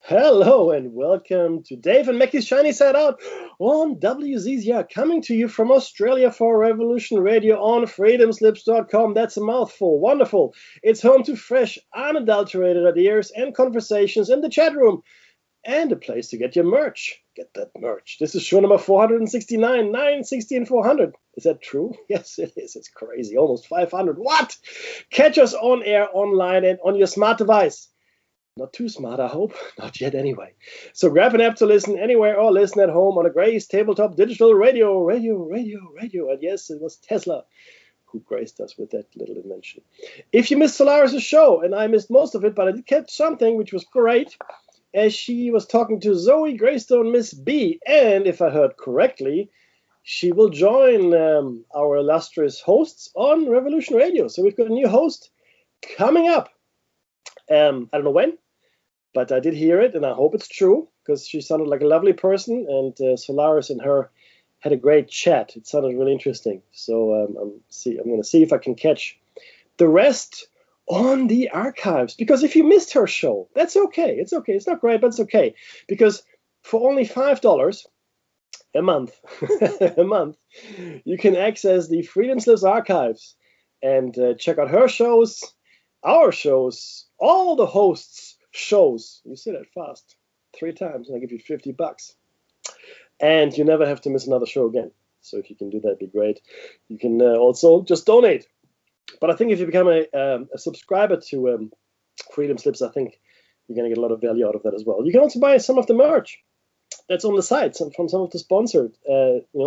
Hello and welcome to Dave and Mecci's Shiny Side Out on WZZR, coming to you from Australia for Revolution Radio on freedomslips.com. That's a mouthful. Wonderful. It's home to fresh, unadulterated ideas and conversations in the chat room and a place to get your merch. Get that merch. This is show number 469, 960 and 400. Is that true? Yes, it is. It's crazy. Almost 500. What? Catch us on air, online, and on your smart device. Not too smart, I hope. Not yet, anyway. So grab an app to listen anywhere or listen at home on a Grace tabletop digital radio. And yes, it was Tesla who graced us with that little invention. If you missed Solaris' show, and I missed most of it, but I did catch something, which was great, as she was talking to Zoe Greystone, Miss B. And if I heard correctly, she will join our illustrious hosts on Revolution Radio. So we've got a new host coming up. I don't know when, but I did hear it, and I hope it's true, because she sounded like a lovely person, and Solaris and her had a great chat. It sounded really interesting. So I'm going to see if I can catch the rest on the archives, because if you missed her show, that's okay. It's okay. It's not great, but it's okay, because for only $5 a month, you can access the Freedom Slips archives and check out her shows, our shows, all the hosts' shows. You say that fast 3 times, and I give you $50. And you never have to miss another show again. So if you can do that, it'd be great. You can also just donate. But I think if you become a subscriber to Freedom Slips, I think you're going to get a lot of value out of that as well. You can also buy some of the merch that's on the site, from some of the sponsored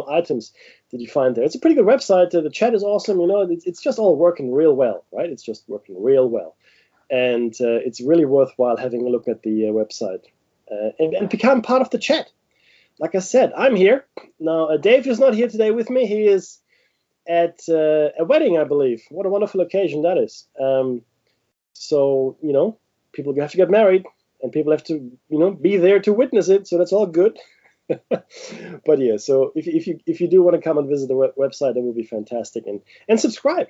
items that you find there. It's a pretty good website. The chat is awesome. It's just all working real well, right? It's just working real well. And it's really worthwhile having a look at the website and become part of the chat. Like I said, I'm here. Now, Dave is not here today with me. He is at a wedding, I believe. What a wonderful occasion that is. So, people have to get married, and people have to, be there to witness it. So that's all good. But yeah, so if you do want to come and visit the website, that would be fantastic. And subscribe.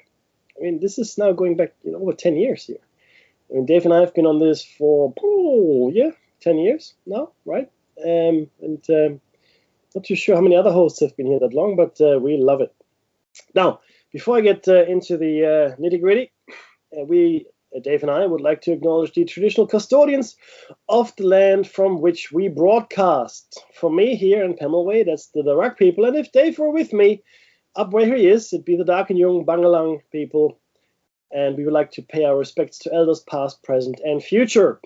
I mean, this is now going back, over 10 years here. I mean, Dave and I have been on this for 10 years now, right? Not too sure how many other hosts have been here that long, but we love it. Now, before I get into the nitty-gritty, Dave and I would like to acknowledge the traditional custodians of the land from which we broadcast. For me, here in Pemulwuy, that's the Darug people, and if Dave were with me, up where he is, it'd be the Darkinjung Bangalang people, and we would like to pay our respects to elders past, present, and future.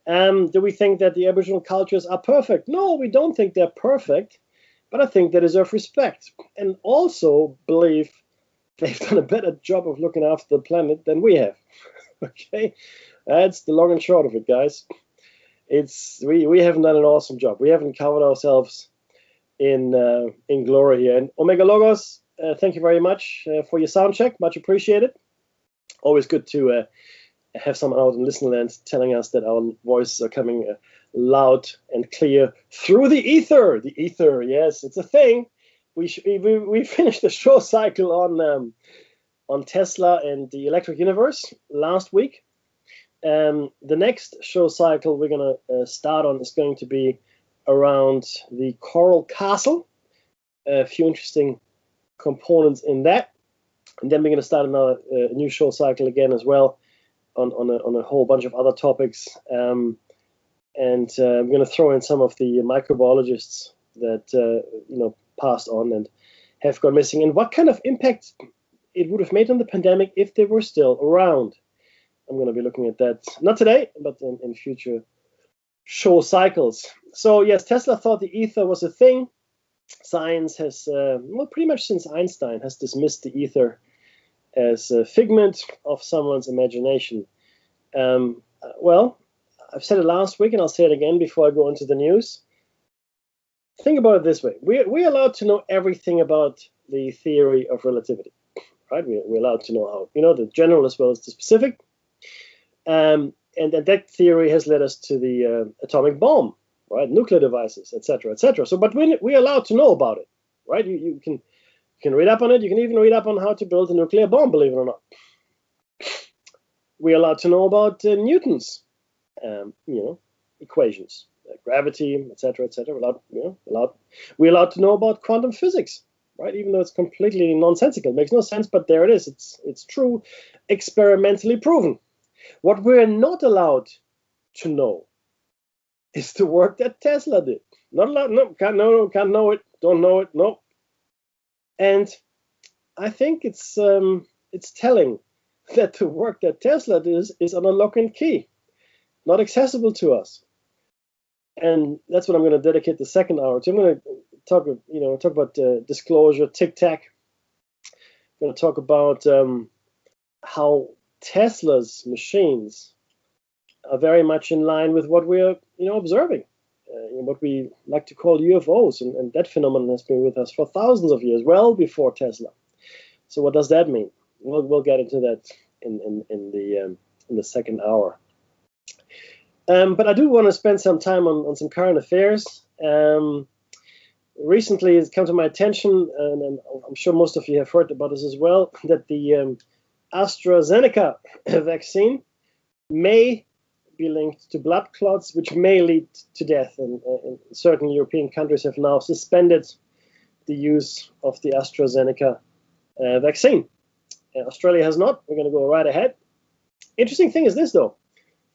Do we think that the Aboriginal cultures are perfect? No, we don't think they're perfect, but I think they deserve respect, and also believe they've done a better job of looking after the planet than we have. Okay, that's the long and short of it, guys. We haven't done an awesome job. We haven't covered ourselves in glory here. And Omega Logos, thank you very much for your sound check. Much appreciated. Always good to have someone out in listener land telling us that our voices are coming loud and clear through the ether. The ether, yes, it's a thing. We finished the show cycle on Tesla and the electric universe last week. The next show cycle we're going to start on is going to be around the Coral Castle. A few interesting components in that. And then we're going to start another new show cycle again as well on a whole bunch of other topics. And we're going to throw in some of the microbiologists that passed on and have gone missing, and what kind of impact it would have made on the pandemic if they were still around. I'm going to be looking at that, not today, but in future show cycles. So yes, Tesla thought the ether was a thing. Science has, pretty much since Einstein, has dismissed the ether as a figment of someone's imagination. Well, I've said it last week, and I'll say it again before I go into the news. Think about it this way. We're allowed to know everything about the theory of relativity, right? We're allowed to know how, the general as well as the specific. And that theory has led us to the atomic bomb, right? Nuclear devices, etc., etc. So, but we're allowed to know about it, right? You can read up on it. You can even read up on how to build a nuclear bomb, believe it or not. We're allowed to know about newtons, equations, gravity, etc., etc. We're allowed to know about quantum physics, right? Even though it's completely nonsensical, it makes no sense, but there it is. It's true, experimentally proven. What we're not allowed to know is the work that Tesla did. Not allowed. No, can't know it. Don't know it. No. And I think it's telling that the work that Tesla does is on a lock and key, not accessible to us. And that's what I'm going to dedicate the second hour to. I'm going to talk about disclosure, tic-tac. I'm going to talk about how Tesla's machines are very much in line with what we're observing, what we like to call UFOs, and that phenomenon has been with us for thousands of years, well before Tesla. So what does that mean? We'll get into that in the second hour. But I do want to spend some time on some current affairs. Recently, it's come to my attention, and I'm sure most of you have heard about this as well, that the AstraZeneca vaccine may be linked to blood clots, which may lead to death. And certain European countries have now suspended the use of the AstraZeneca vaccine. Australia has not. We're going to go right ahead. Interesting thing is this, though.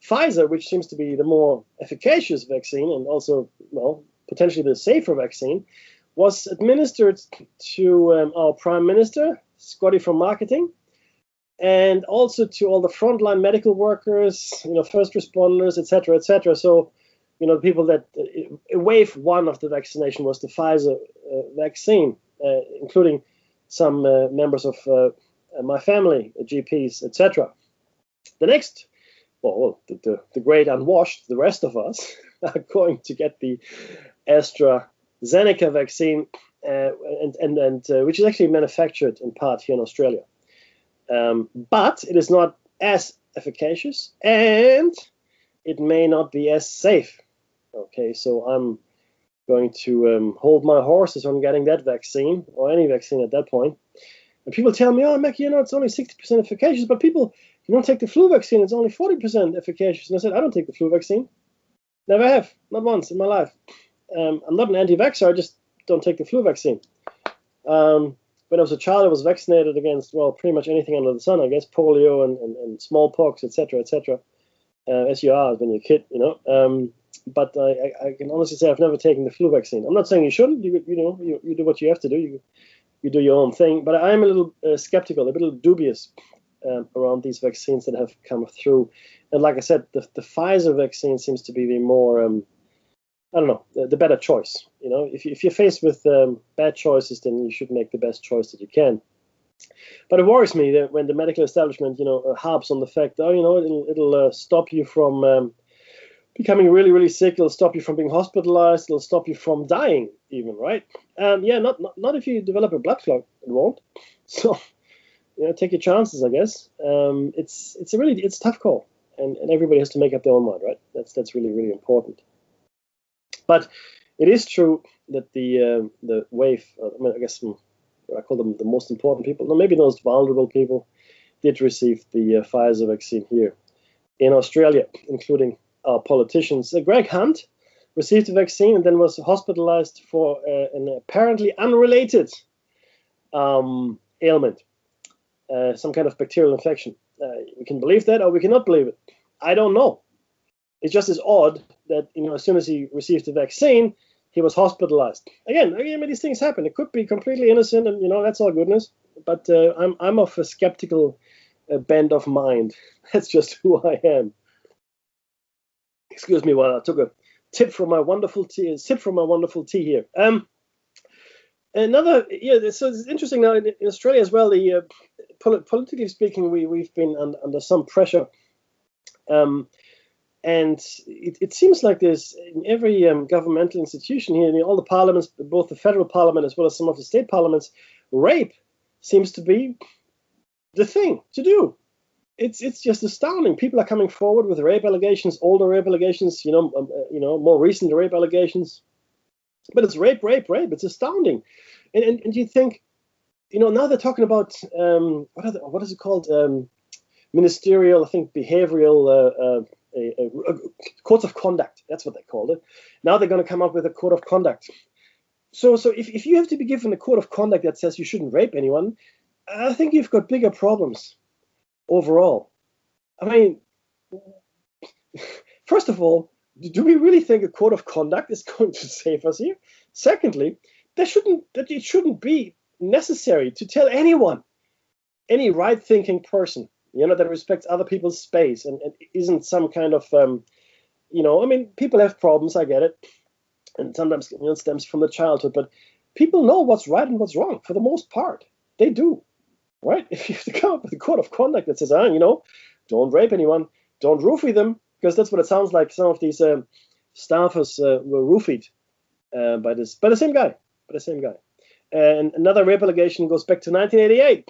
Pfizer, which seems to be the more efficacious vaccine and also, potentially the safer vaccine, was administered to our Prime Minister, Scotty from marketing, and also to all the frontline medical workers, first responders, etc., etc. So, people that wave one of the vaccination was the Pfizer vaccine, including some members of my family, GPs, etc. The next, the great unwashed, the rest of us, are going to get the AstraZeneca vaccine, and which is actually manufactured in part here in Australia. But it is not as efficacious, and it may not be as safe. Okay, so I'm going to hold my horses on getting that vaccine, or any vaccine at that point. And people tell me, oh, Mecci, it's only 60% efficacious, but people, you don't take the flu vaccine, it's only 40% efficacious. And I said, I don't take the flu vaccine. Never have, not once in my life. I'm not an anti-vaxxer, I just don't take the flu vaccine. When I was a child, I was vaccinated against, pretty much anything under the sun, I guess, polio and smallpox, etc., etc., as you are when you're a kid, But I can honestly say I've never taken the flu vaccine. I'm not saying you shouldn't. You do what you have to do. You do your own thing. But I am a little skeptical, a little dubious around these vaccines that have come through. And like I said, the Pfizer vaccine seems to be the more, the better choice. If you're faced with bad choices, then you should make the best choice that you can. But it worries me that when the medical establishment, harps on the fact, it'll stop you from becoming really, really sick. It'll stop you from being hospitalized. It'll stop you from dying, even, right? Not if you develop a blood clot. It won't. So, take your chances, I guess. It's a tough call, and everybody has to make up their own mind, right? That's really, really important. But it is true that the wave, I guess I call them the most important people, maybe the most vulnerable people, did receive the Pfizer vaccine here in Australia, including our politicians. Greg Hunt received the vaccine and then was hospitalized for an apparently unrelated ailment, some kind of bacterial infection. We can believe that or we cannot believe it. I don't know. It's just as odd that, as soon as he received the vaccine, he was hospitalized. Again, these things happen. It could be completely innocent, and that's all goodness. But I'm of a skeptical bent of mind. That's just who I am. Excuse me while I took a sip from my wonderful tea here. So it's interesting now in Australia as well. Politically speaking, we've been under some pressure. And it seems like there's in every governmental institution here, in all the parliaments, both the federal parliament as well as some of the state parliaments, rape seems to be the thing to do. It's just astounding. People are coming forward with rape allegations, older rape allegations, more recent rape allegations. But it's rape. It's astounding. And you think, now they're talking about what is it called? Ministerial, I think, behavioral codes of conduct. That's what they called it. Now they're going to come up with a code of conduct. So if you have to be given a code of conduct that says you shouldn't rape anyone, I think you've got bigger problems overall. I mean, first of all, do we really think a code of conduct is going to save us here? Secondly, it shouldn't be necessary to tell anyone, any right-thinking person, that respects other people's space and isn't some kind of, I mean, people have problems, I get it, and sometimes it stems from the childhood, but people know what's right and what's wrong for the most part. They do, right? If you have to come up with a code of conduct that says, don't rape anyone, don't roofie them, because that's what it sounds like. Some of these staffers were roofied by the same guy. And another rape allegation goes back to 1988.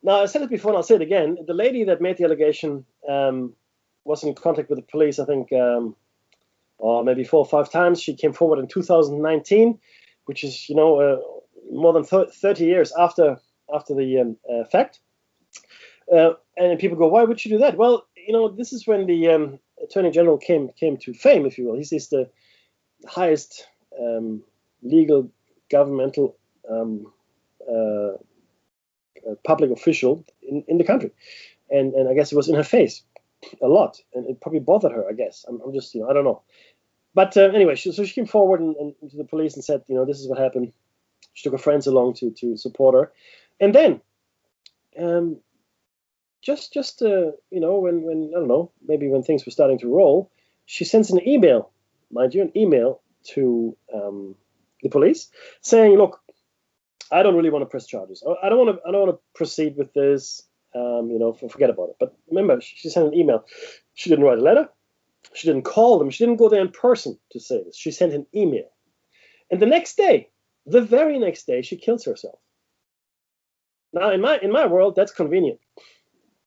Now, I said it before, and I'll say it again. The lady that made the allegation was in contact with the police, I think, maybe 4 or 5 times. She came forward in 2019, which is, more than 30 years after the fact. And people go, why would she do that? Well, this is when the Attorney General came to fame, if you will. He's the highest legal governmental public official in the country, and I guess it was in her face a lot, and it probably bothered her. I guess I'm just I don't know, but anyway, she came forward and to the police and said, this is what happened. She took her friends along to support her, and then just when I don't know, maybe when things were starting to roll, she sends an email, mind you, to the police saying, look, I don't really want to press charges. I don't want to proceed with this. Forget about it. But remember, she sent an email. She didn't write a letter. She didn't call them. She didn't go there in person to say this. She sent an email. And the very next day, she kills herself. Now, in my world, that's convenient.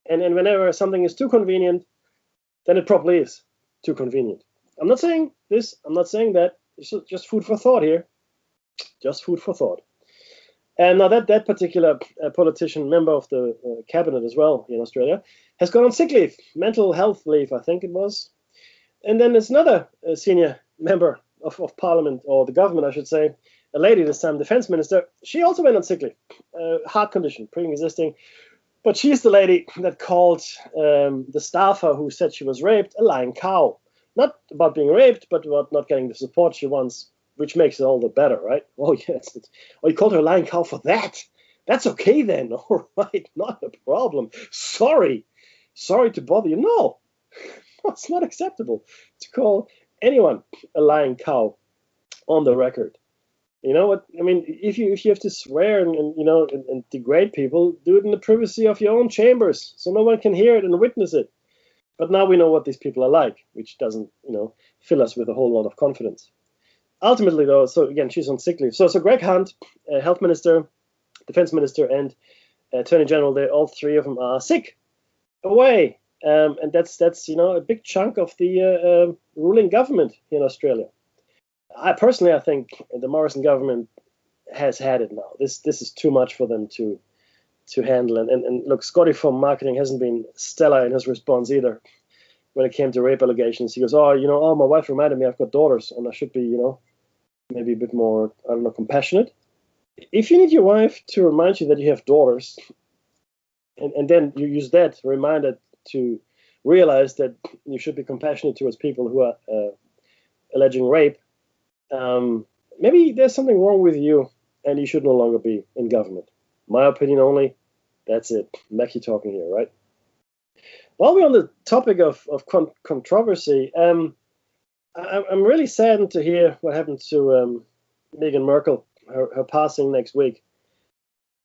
And whenever something is too convenient, then it probably is too convenient. I'm not saying this. I'm not saying that. It's just food for thought here. Just food for thought. And now that particular politician, member of the cabinet as well in Australia, has gone on sick leave, mental health leave, I think it was. And then there's another senior member of parliament, or the government, I should say, a lady this time, defense minister. She also went on sick leave, heart condition, pre-existing. But she's the lady that called the staffer who said she was raped a lying cow. Not about being raped, but about not getting the support she wants, which makes it all the better, right? Oh, yes. You called her a lying cow for that. That's okay then. All right, not a problem. Sorry to bother you. No, it's not acceptable to call anyone a lying cow on the record. You know what? I mean, if you have to swear and degrade people, do it in the privacy of your own chambers so no one can hear it and witness it. But now we know what these people are like, which doesn't, fill us with a whole lot of confidence. Ultimately, though, so again, she's on sick leave. So Greg Hunt, health minister, defense minister, and attorney general, all 3 of them are sick, away, and that's a big chunk of the ruling government here in Australia. I think the Morrison government has had it now. This is too much for them to handle. And look, Scotty from marketing hasn't been stellar in his response either when it came to rape allegations. He goes, my wife reminded me I've got daughters and I should be, maybe a bit more, I don't know, compassionate. If you need your wife to remind you that you have daughters, and then you use that reminder to realize that you should be compassionate towards people who are alleging rape, maybe there's something wrong with you and you should no longer be in government. My opinion only. That's it. Mecci talking here, right? While we're on the topic of controversy, I'm really saddened to hear what happened to Meghan Markle, her passing next week.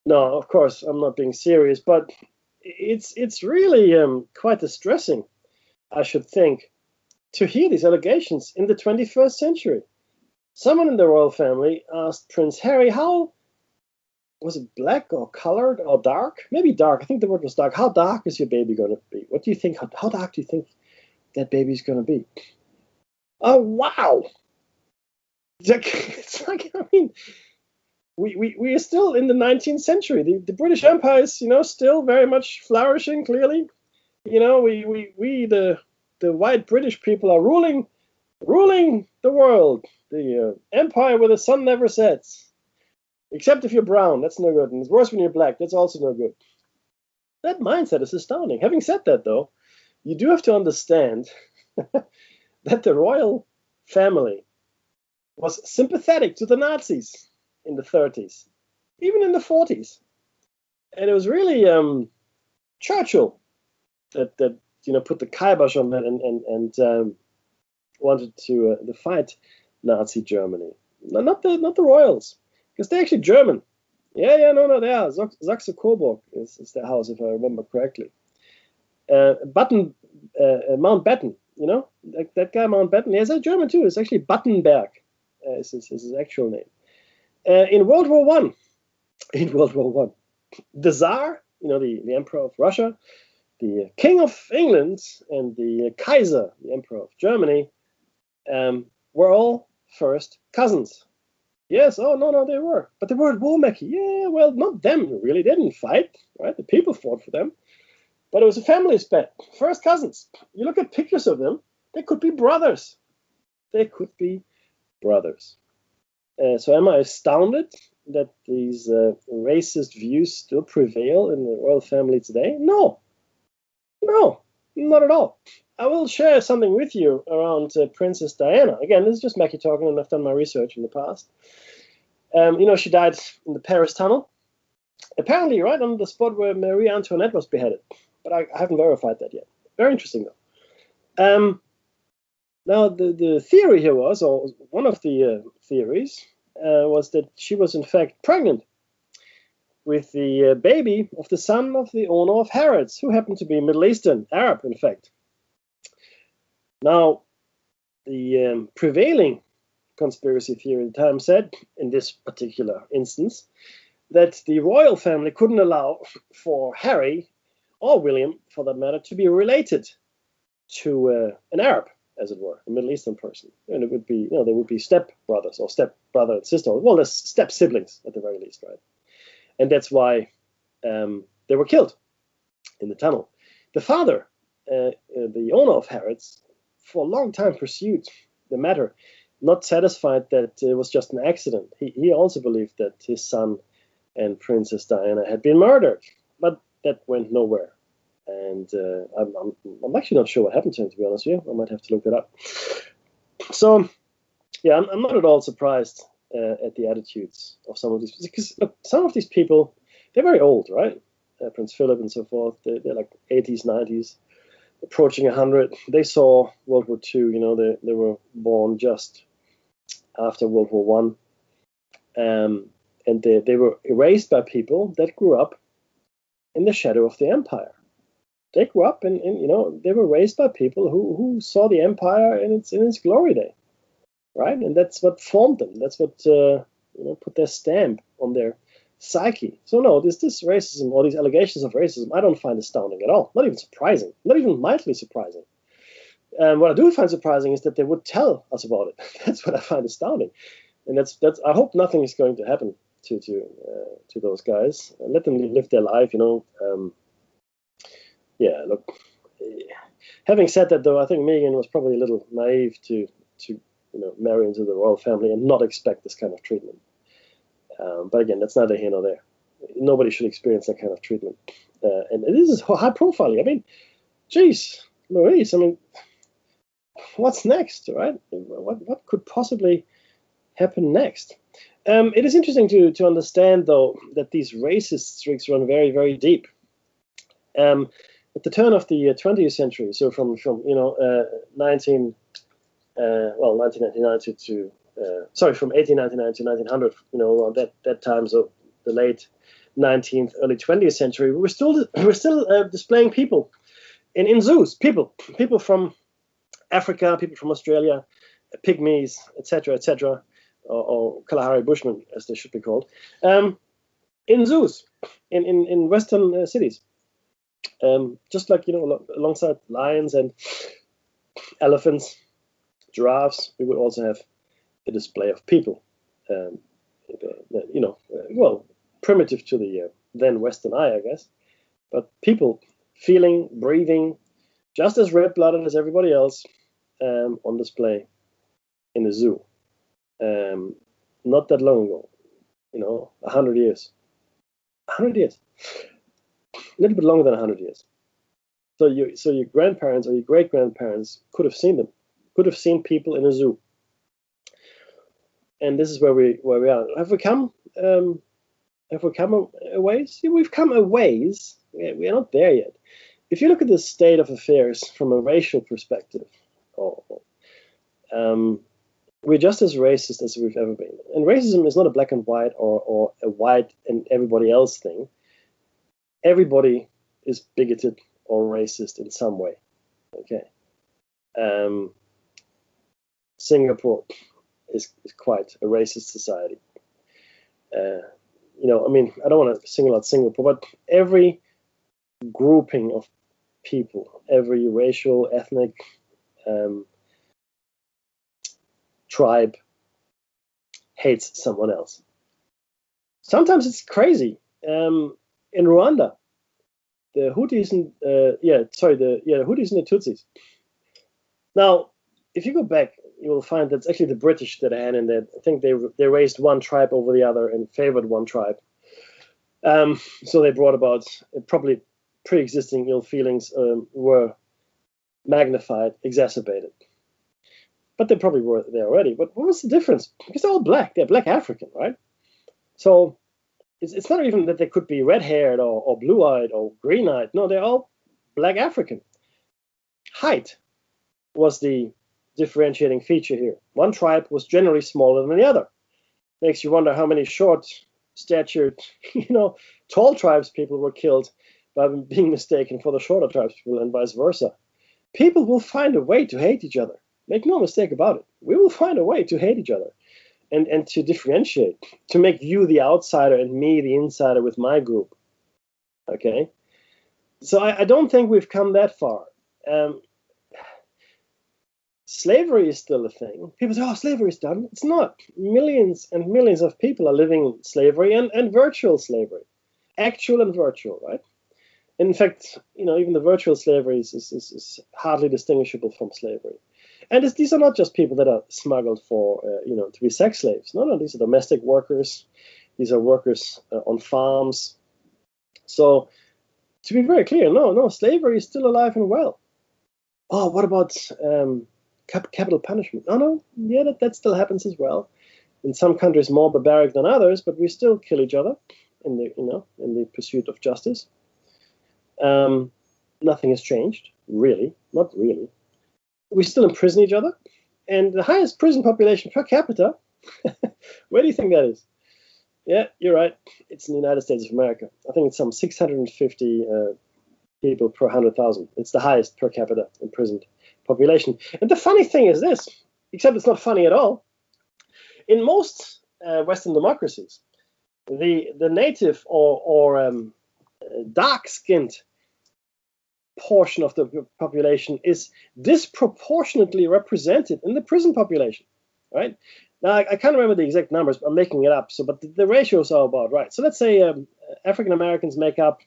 No, of course, I'm not being serious, but it's really quite distressing, I should think, to hear these allegations in the 21st century. Someone in the royal family asked Prince Harry, how was it black or colored or dark? Maybe dark. I think the word was dark. How dark is your baby going to be? What do you think? How dark do you think that baby's going to be? Oh, wow. It's like, I mean, we are still in the 19th century. The British Empire is, still very much flourishing, clearly. We the the white British people are ruling the world. The empire where the sun never sets. Except if you're brown, that's no good. And it's worse when you're black, that's also no good. That mindset is astounding. Having said that, though, you do have to understand that the royal family was sympathetic to the Nazis in the 30s, even in the 40s. And it was really Churchill that put the kibosh on that and wanted to fight Nazi Germany. Not the royals, because they're actually German. Yeah, no, they are. Saxe-Coburg is their house, if I remember correctly. Mountbatten, that guy Mountbatten, he's a German too. It's actually Battenberg, is his actual name. In World War One, the Tsar, the Emperor of Russia, the King of England, and the Kaiser, the Emperor of Germany, were all first cousins. Yes, oh, no, they were. But they were at war, Mecci. Yeah, well, not them, really. They didn't fight, right? The people fought for them. But it was a family spat. First cousins. You look at pictures of them, they could be brothers. So am I astounded that these racist views still prevail in the royal family today? No, not at all. I will share something with you around Princess Diana. Again, this is just Mecci talking, and I've done my research in the past. She died in the Paris tunnel. Apparently, right on the spot where Marie Antoinette was beheaded. But I haven't verified that yet. Very interesting, though. Now, the theory here was, or one of the theories, was that she was in fact pregnant with the baby of the son of the owner of Harrods, who happened to be Middle Eastern, Arab, in fact. Now, the prevailing conspiracy theory at the time said, in this particular instance, that the royal family couldn't allow for Harry, or William, for that matter, to be related to an Arab, as it were, a Middle Eastern person. And it would be, they would be step brothers or step brother and sister. Well, there's step siblings at the very least, right? And that's why they were killed in the tunnel. The father, the owner of Harrods, for a long time pursued the matter, not satisfied that it was just an accident. He also believed that his son and Princess Diana had been murdered, but that went nowhere. And I'm actually not sure what happened to him, to be honest with you. I might have to look it up. So, yeah, I'm not at all surprised at the attitudes of some of these, because look, some of these people, they're very old, right? Prince Philip and so forth, they're like 80s, 90s, approaching 100. They saw World War II, they were born just after World War One. And they were erased by people that grew up in the shadow of the empire. They grew up in they were raised by people who saw the empire in its glory day, right? And that's what formed them. That's what put their stamp on their psyche. So no, this racism or these allegations of racism, I don't find astounding at all. Not even surprising. Not even mildly surprising. What I do find surprising is that they would tell us about it. That's what I find astounding. And that's. I hope nothing is going to happen to those guys. Let them live their life. Yeah. Look. Having said that, though, I think Meghan was probably a little naive to marry into the royal family and not expect this kind of treatment. But again, that's neither here nor there. Nobody should experience that kind of treatment. And this is high profile. I mean, geez, Louise. I mean, what's next, right? What could possibly happen next? It is interesting to understand, though, that these racist streaks run very, very deep. At the turn of the 20th century, so from 1999 from 1899 to 1900, around that time, so the late 19th, early 20th century, we're still displaying people in zoos, people from Africa, people from Australia, pygmies, etc., or Kalahari Bushmen, as they should be called, in zoos, in Western cities. Just like, alongside lions and elephants, giraffes, we would also have a display of people, primitive to the then Western eye, I guess, but people feeling, breathing, just as red-blooded as everybody else, on display in a zoo. Not that long ago, 100 years. 100 years. A little bit longer than 100 years. So your grandparents or your great-grandparents could have seen them, could have seen people in a zoo. And this is where we are. Have we come a ways? Yeah, we've come a ways. We are not there yet. If you look at the state of affairs from a racial perspective, we're just as racist as we've ever been. And racism is not a black and white or a white and everybody else thing. Everybody is bigoted or racist in some way. Okay. Singapore is quite a racist society. I don't want to single out Singapore, but every grouping of people, every racial, ethnic tribe hates someone else. Sometimes it's crazy. In Rwanda, the Hutus and the Hutus and the Tutsis. Now, if you go back, you will find that's actually the British that had in there. I think they raised one tribe over the other and favored one tribe. So they brought about probably pre-existing ill feelings were magnified, exacerbated. But they probably were there already. But what was the difference? Because they're all black. They're black African, right? So it's not even that they could be red-haired or blue-eyed or green-eyed. No, they're all black African. Height was the differentiating feature here. One tribe was generally smaller than the other. Makes you wonder how many short-statured, tall tribes people were killed by being mistaken for the shorter tribes people and vice versa. People will find a way to hate each other. Make no mistake about it. We will find a way to hate each other and to differentiate, to make you the outsider and me the insider with my group. Okay? So I don't think we've come that far. Slavery is still a thing. People say, slavery is done. It's not. Millions and millions of people are living in slavery and virtual slavery. Actual and virtual, right? In fact, even the virtual slavery is hardly distinguishable from slavery. And these are not just people that are smuggled for, to be sex slaves. No, these are domestic workers. These are workers on farms. So, to be very clear, no, slavery is still alive and well. Oh, what about capital punishment? No, yeah, that still happens as well. In some countries more barbaric than others, but we still kill each other in the pursuit of justice. Nothing has changed, really, not really. We still imprison each other, and the highest prison population per capita, where do you think that is? Yeah, you're right. It's in the United States of America. I think it's some 650 people per 100,000. It's the highest per capita imprisoned population. And the funny thing is this, except it's not funny at all. In most Western democracies, the native or dark-skinned portion of the population is disproportionately represented in the prison population, right? Now, I can't remember the exact numbers, but I'm making it up. But the ratios are about right. So let's say African Americans make up,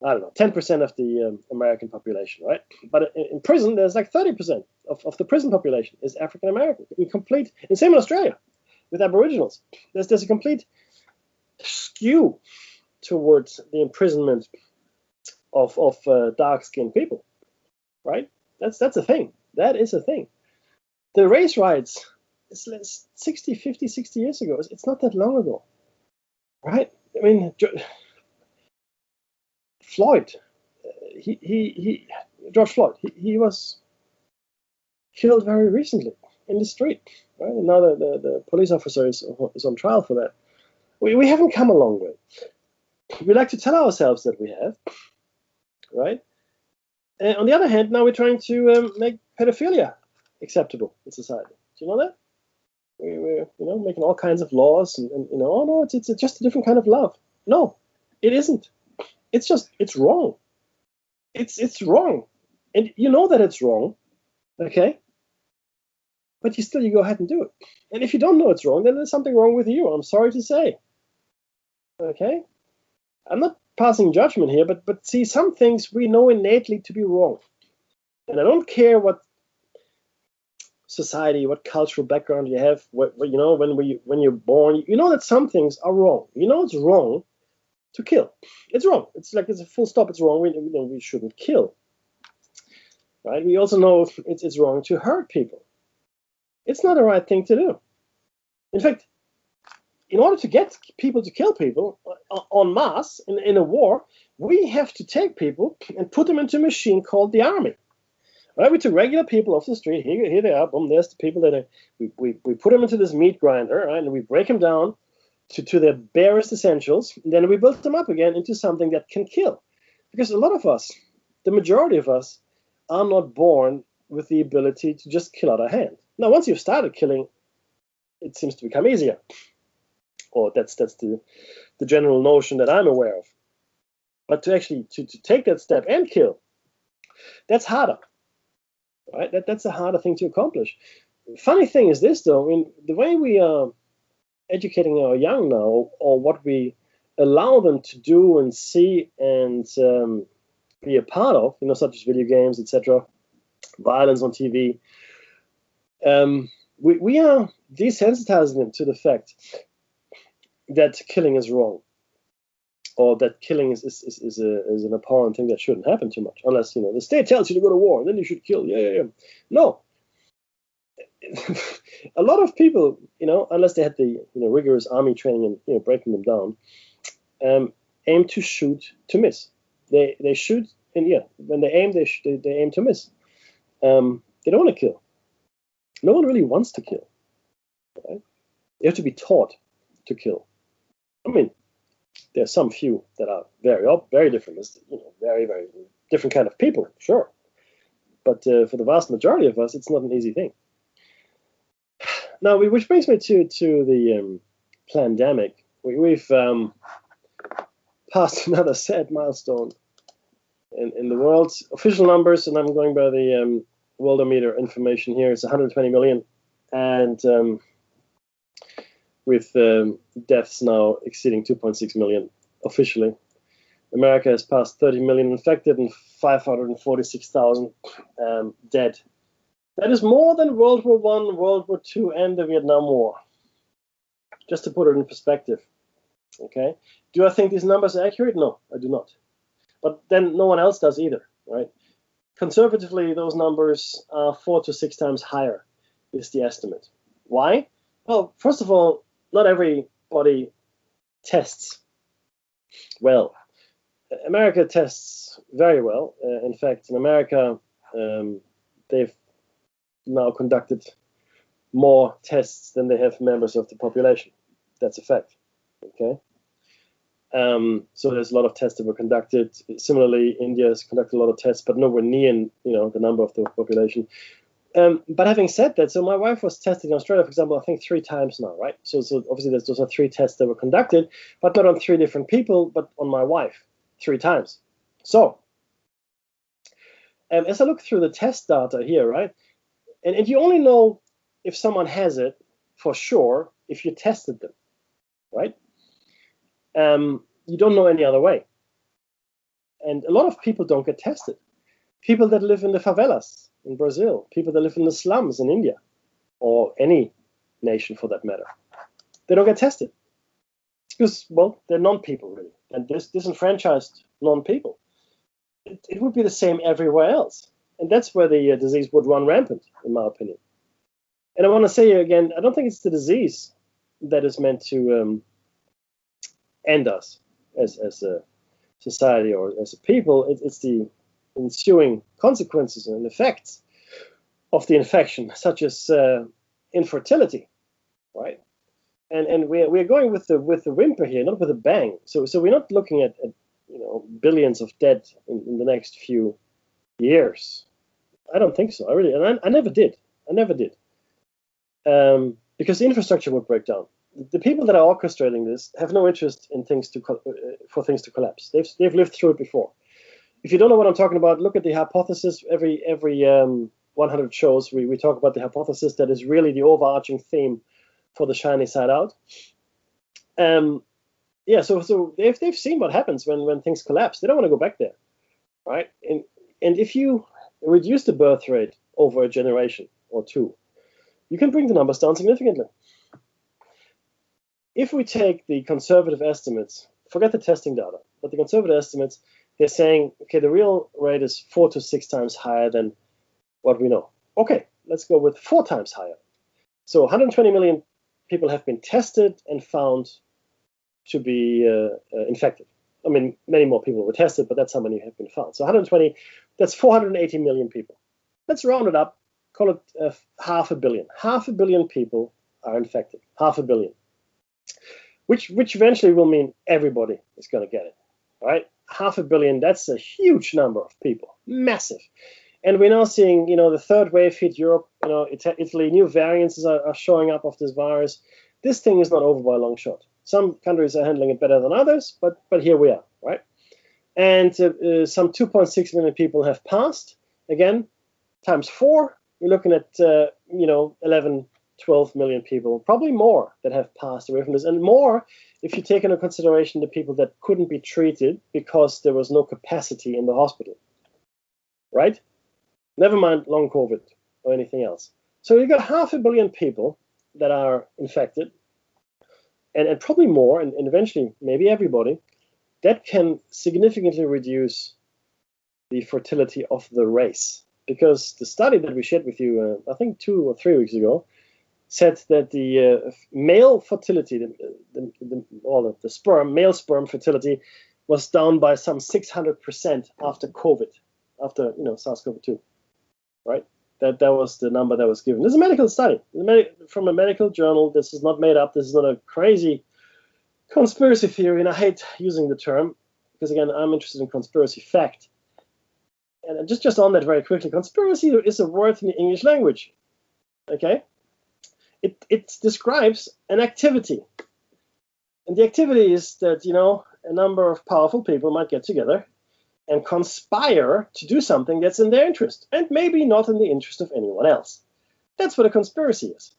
10% of the American population, right? But in prison, there's like 30% of the prison population is African American. And same in Australia with Aboriginals. There's a complete skew towards the imprisonment of dark-skinned people, right? That's a thing. That is a thing. The race riots, it's 60 years ago. It's not that long ago, right? I mean, Floyd, George Floyd, he was killed very recently in the street, right? And now the police officer is on trial for that. We haven't come a long way. We like to tell ourselves that we have, right? And on the other hand, now we're trying to make pedophilia acceptable in society. Do you know that? We're making all kinds of laws and it's just a different kind of love. No, it isn't. It's wrong. It's wrong, and you know that it's wrong, okay? But you go ahead and do it. And if you don't know it's wrong, then there's something wrong with you. I'm sorry to say. Okay, I'm not passing judgment here, but see, some things we know innately to be wrong. And I don't care what society, what cultural background you have, what you know, when you're born, you know that some things are wrong. You know it's wrong to kill. It's wrong. It's like it's a full stop. It's wrong. We shouldn't kill. Right? We also know it's wrong to hurt people. It's not the right thing to do. In fact, in order to get people to kill people en masse in a war, we have to take people and put them into a machine called the army. Right? We took regular people off the street. Here they are. Boom, there's the people that we put them into this meat grinder, right? And we break them down to their barest essentials. And then we build them up again into something that can kill. Because a lot of us, the majority of us, are not born with the ability to just kill out of hand. Now, once you've started killing, it seems to become easier. Or that's the general notion that I'm aware of. But to actually to take that step and kill, that's harder. Right? That's a harder thing to accomplish. Funny thing is this, though, I mean, the way we are educating our young now, or what we allow them to do and see and be a part of, you know, such as video games, etc., violence on TV, we are desensitizing them to the fact that killing is wrong, or that killing is an abhorrent thing that shouldn't happen too much, unless, you know, the state tells you to go to war, and then you should kill. Yeah. No. A lot of people, you know, unless they had the, you know, rigorous army training and, you know, breaking them down, aim to shoot to miss. They shoot, and yeah, when they aim, they aim to miss. They don't want to kill. No one really wants to kill. Right? You have to be taught to kill. I mean, there's some few that are very different, you know, very different kind of people, sure. But for the vast majority of us, it's not an easy thing. Now, which brings me to the pandemic. We've passed another sad milestone in the world's official numbers, and I'm going by the Worldometer information here. It's 120 million, and with deaths now exceeding 2.6 million officially. America has passed 30 million infected and 546,000 dead. That is more than World War I, World War II, and the Vietnam War. Just to put it in perspective. Okay? Do I think these numbers are accurate? No, I do not. But then no one else does either, right? Conservatively, those numbers are 4 to 6 times higher, is the estimate. Why? Well, first of all, not everybody tests well. America tests very well. In fact, in America, they've now conducted more tests than they have members of the population. That's a fact. Okay. So there's a lot of tests that were conducted. Similarly, India has conducted a lot of tests, but nowhere near, you know, the number of the population. But having said that, so my wife was tested in Australia, for example, I think 3 times now, right? So obviously those are 3 tests that were conducted, but not on 3 different people, but on my wife 3 times. So as I look through the test data here, right, and you only know if someone has it for sure if you tested them, right? You don't know any other way. And a lot of people don't get tested. People that live in the favelas in Brazil, people that live in the slums in India, or any nation for that matter, they don't get tested. Because, well, they're non-people really, and disenfranchised non-people. It would be the same everywhere else. And that's where the disease would run rampant, in my opinion. And I want to say again, I don't think it's the disease that is meant to end us as a society or as a people. It's the ensuing consequences and effects of the infection, such as infertility, right? And we're going with the whimper here, not with a bang. So we're not looking at you know, billions of dead in the next few years. I don't think so. I never did. Because the infrastructure would break down. The people that are orchestrating this have no interest in for things to collapse. They've lived through it before. If you don't know what I'm talking about, look at the hypothesis. Every 100 shows, we talk about the hypothesis that is really the overarching theme for the shiny side out. Yeah, so they've seen what happens when things collapse. They don't want to go back there, right? And if you reduce the birth rate over a generation or two, you can bring the numbers down significantly. If we take the conservative estimates, forget the testing data, but the conservative estimates, they're saying, okay, the real rate is 4 to 6 times higher than what we know. Okay, let's go with 4 times higher. So 120 million people have been tested and found to be infected. I mean, many more people were tested, but that's how many have been found. So 120, that's 480 million people. Let's round it up, call it 500 million. 500 million people are infected, 500 million. Which eventually will mean everybody is going to get it, right? 500 million, that's a huge number of people, massive. And we're now seeing, the third wave hit Europe, Italy, new variants are showing up of this virus. This thing is not over by a long shot. Some countries are handling it better than others, but here we are, right? And some 2.6 million people have passed. Again, times 4, you're looking at, 11, 12 million people, probably more, that have passed away from this, and more if you take into consideration the people that couldn't be treated because there was no capacity in the hospital, right? Never mind long COVID or anything else. So you've got 500 million people that are infected, and probably more, and eventually maybe everybody, that can significantly reduce the fertility of the race. Because the study that we shared with you, I think 2 or 3 weeks ago, said that the male fertility, the sperm, male sperm fertility, was down by some 600% after COVID, after SARS-CoV-2, right? That was the number that was given. This is a medical study from a medical journal. This is not made up. This is not a crazy conspiracy theory, and I hate using the term because, again, I'm interested in conspiracy fact. And just on that very quickly, conspiracy is a word in the English language, okay? It describes an activity. And the activity is that, a number of powerful people might get together and conspire to do something that's in their interest, and maybe not in the interest of anyone else. That's what a conspiracy is.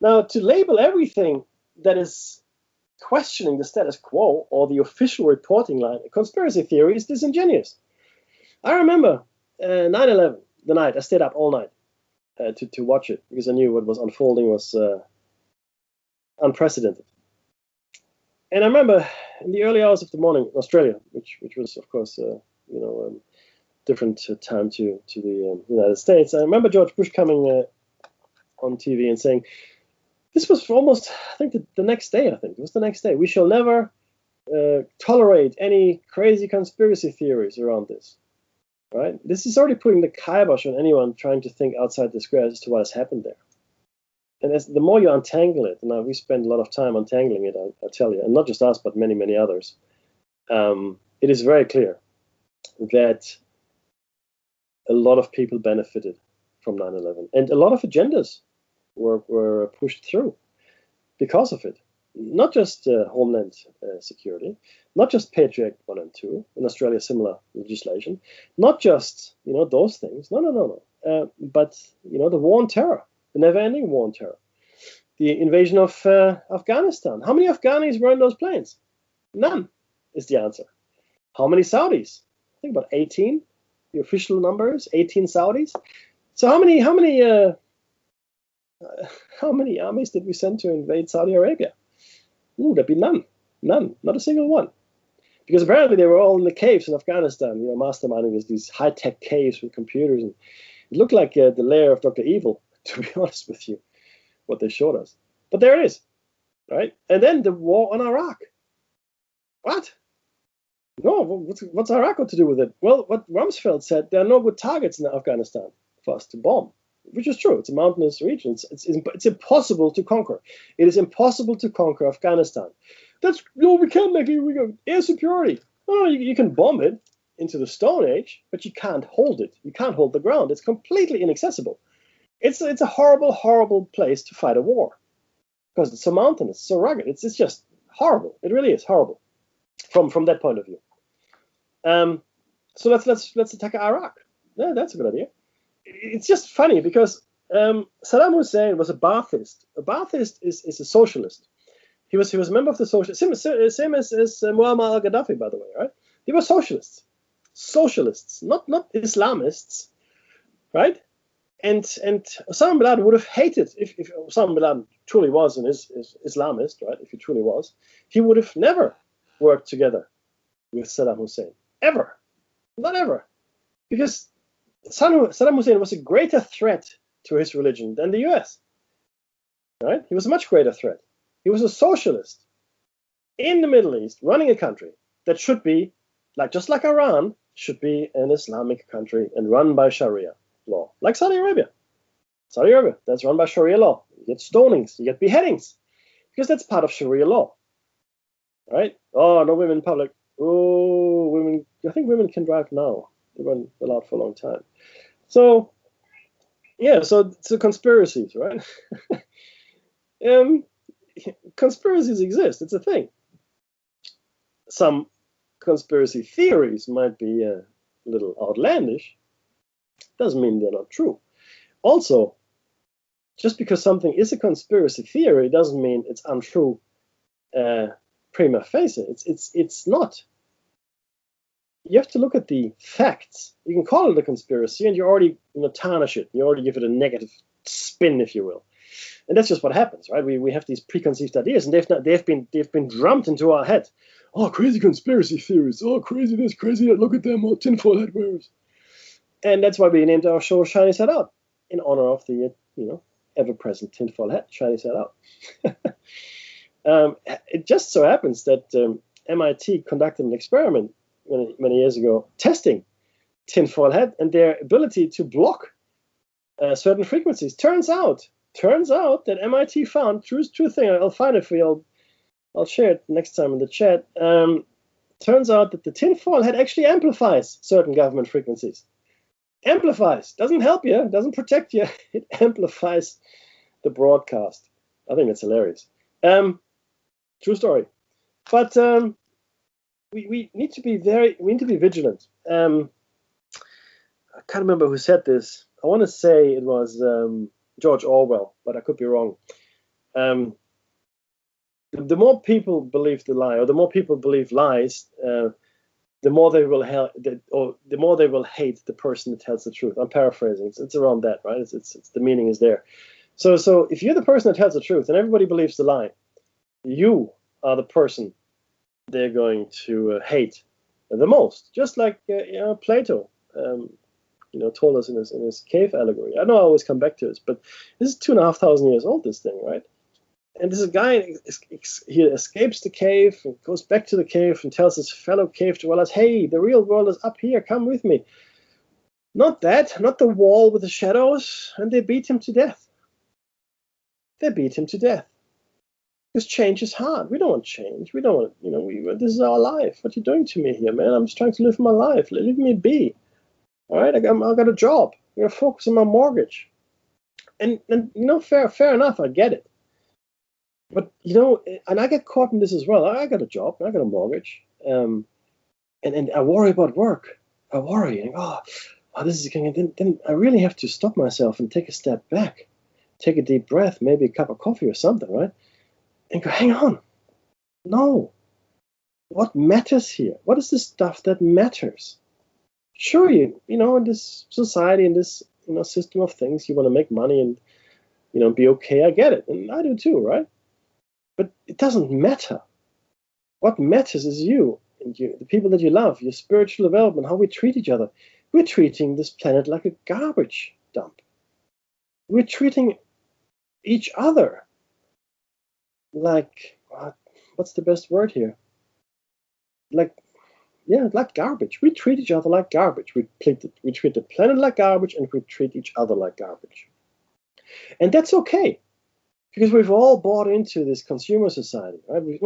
Now, to label everything that is questioning the status quo or the official reporting line a conspiracy theory is disingenuous. I remember 9/11, the night, I stayed up all night to watch it because I knew what was unfolding was unprecedented. And I remember in the early hours of the morning in Australia, which was, of course, different time to the United States. I remember George Bush coming on TV and saying, this was almost, I think, the next day, it was the next day. We shall never tolerate any crazy conspiracy theories around this, right? This is already putting the kibosh on anyone trying to think outside the square as to what has happened there. And the more you untangle it, and we spend a lot of time untangling it, I tell you, and not just us, but many, many others, it is very clear that a lot of people benefited from 9/11. And a lot of agendas were pushed through because of it. Not just Homeland Security, not just Patriot 1 and 2, in Australia similar legislation, not just those things, no, but the war on terror, the never-ending war on terror, the invasion of Afghanistan. How many Afghanis were in those planes? None is the answer. How many Saudis? I think about 18. The official number is 18 Saudis. So how many armies did we send to invade Saudi Arabia? Ooh, there'd be none, not a single one. Because apparently they were all in the caves in Afghanistan, masterminding these high-tech caves with computers. And it looked like the lair of Dr. Evil, to be honest with you, what they showed us. But there it is, right? And then the war on Iraq. What? No, what's Iraq got to do with it? Well, what Rumsfeld said, there are no good targets in Afghanistan for us to bomb, which is true. It's a mountainous region. It's impossible to conquer. It is impossible to conquer Afghanistan. We can't make it. We got air superiority. No, you can bomb it into the Stone Age, but you can't hold it. You can't hold the ground. It's completely inaccessible. It's a horrible, horrible place to fight a war because it's so mountainous, it's so rugged. It's just horrible. It really is horrible from that point of view. So let's attack Iraq. Yeah, that's a good idea. It's just funny because Saddam Hussein was a Ba'athist. A Ba'athist is a socialist. He was a member of the socialist, same as Muammar al-Gaddafi, by the way, right? They were socialists. socialists, not Islamists, right? And Osama bin Laden would have hated, if Osama bin Laden truly was an Islamist, right? If he truly was, he would have never worked together with Saddam Hussein, ever, not ever, because Saddam Hussein was a greater threat to his religion than the U.S. Right? He was a much greater threat. He was a socialist in the Middle East, running a country that should be, just like Iran, should be an Islamic country and run by Sharia law, like Saudi Arabia. Saudi Arabia, that's run by Sharia law. You get stonings, you get beheadings, because that's part of Sharia law. Right? Oh, no women in public. Oh, women. I think women can drive now. They weren't allowed for a long time. So, yeah, so conspiracies, right? Conspiracies exist. It's a thing. Some conspiracy theories might be a little outlandish. Doesn't mean they're not true. Also, just because something is a conspiracy theory doesn't mean it's untrue prima facie. It's not. You have to look at the facts. You can call it a conspiracy, and you already tarnish it. You already give it a negative spin, if you will. And that's just what happens, right? We have these preconceived ideas, and they've been drummed into our head. Oh, crazy conspiracy theories. Oh, crazy this, crazy that. Look at them, all tinfoil hat wearers. And that's why we named our show Shiny Side Out, in honor of the ever-present tinfoil hat, Shiny Side Out. It just so happens that MIT conducted an experiment many years ago, testing tinfoil hat and their ability to block certain frequencies. Turns out that MIT found, true thing, I'll find it for you, I'll share it next time in the chat. Turns out that the tinfoil hat actually amplifies certain government frequencies. Amplifies, doesn't help you, doesn't protect you, it amplifies the broadcast. I think that's hilarious. True story. But we need to be vigilant. I can't remember who said this. I want to say it was George Orwell, but I could be wrong. The more people believe the lie, or the more people believe lies, the more they will hate the person that tells the truth. I'm paraphrasing. It's around that, right? It's the meaning is there. So if you're the person that tells the truth and everybody believes the lie, you are the person they're going to hate the most. Just like Plato, told us in his cave allegory. I know I always come back to this, but this is 2,500 years old. This thing, right? And this guy, he escapes the cave and goes back to the cave and tells his fellow cave dwellers, "Hey, the real world is up here. Come with me." Not the wall with the shadows. And they beat him to death. Because change is hard. We don't want change. We don't want, this is our life. What are you doing to me here, man? I'm just trying to live my life. Leave me be. All right, I got a job. I'm going to focus on my mortgage. And fair enough. I get it. But, and I get caught in this as well. I got a job. I got a mortgage. And I worry about work. I worry. And this is going. Then I really have to stop myself and take a step back. Take a deep breath, maybe a cup of coffee or something, right? And go, hang on. No. What matters here? What is the stuff that matters? Sure, in this society, in this, system of things, you want to make money and, be okay. I get it. And I do too, right? But it doesn't matter. What matters is you and the people that you love, your spiritual development, how we treat each other. We're treating this planet like a garbage dump. We're treating each other like, what's the best word here? Like garbage. We treat each other like garbage. We treat the planet like garbage, and we treat each other like garbage. And that's okay, because we've all bought into this consumer society, right?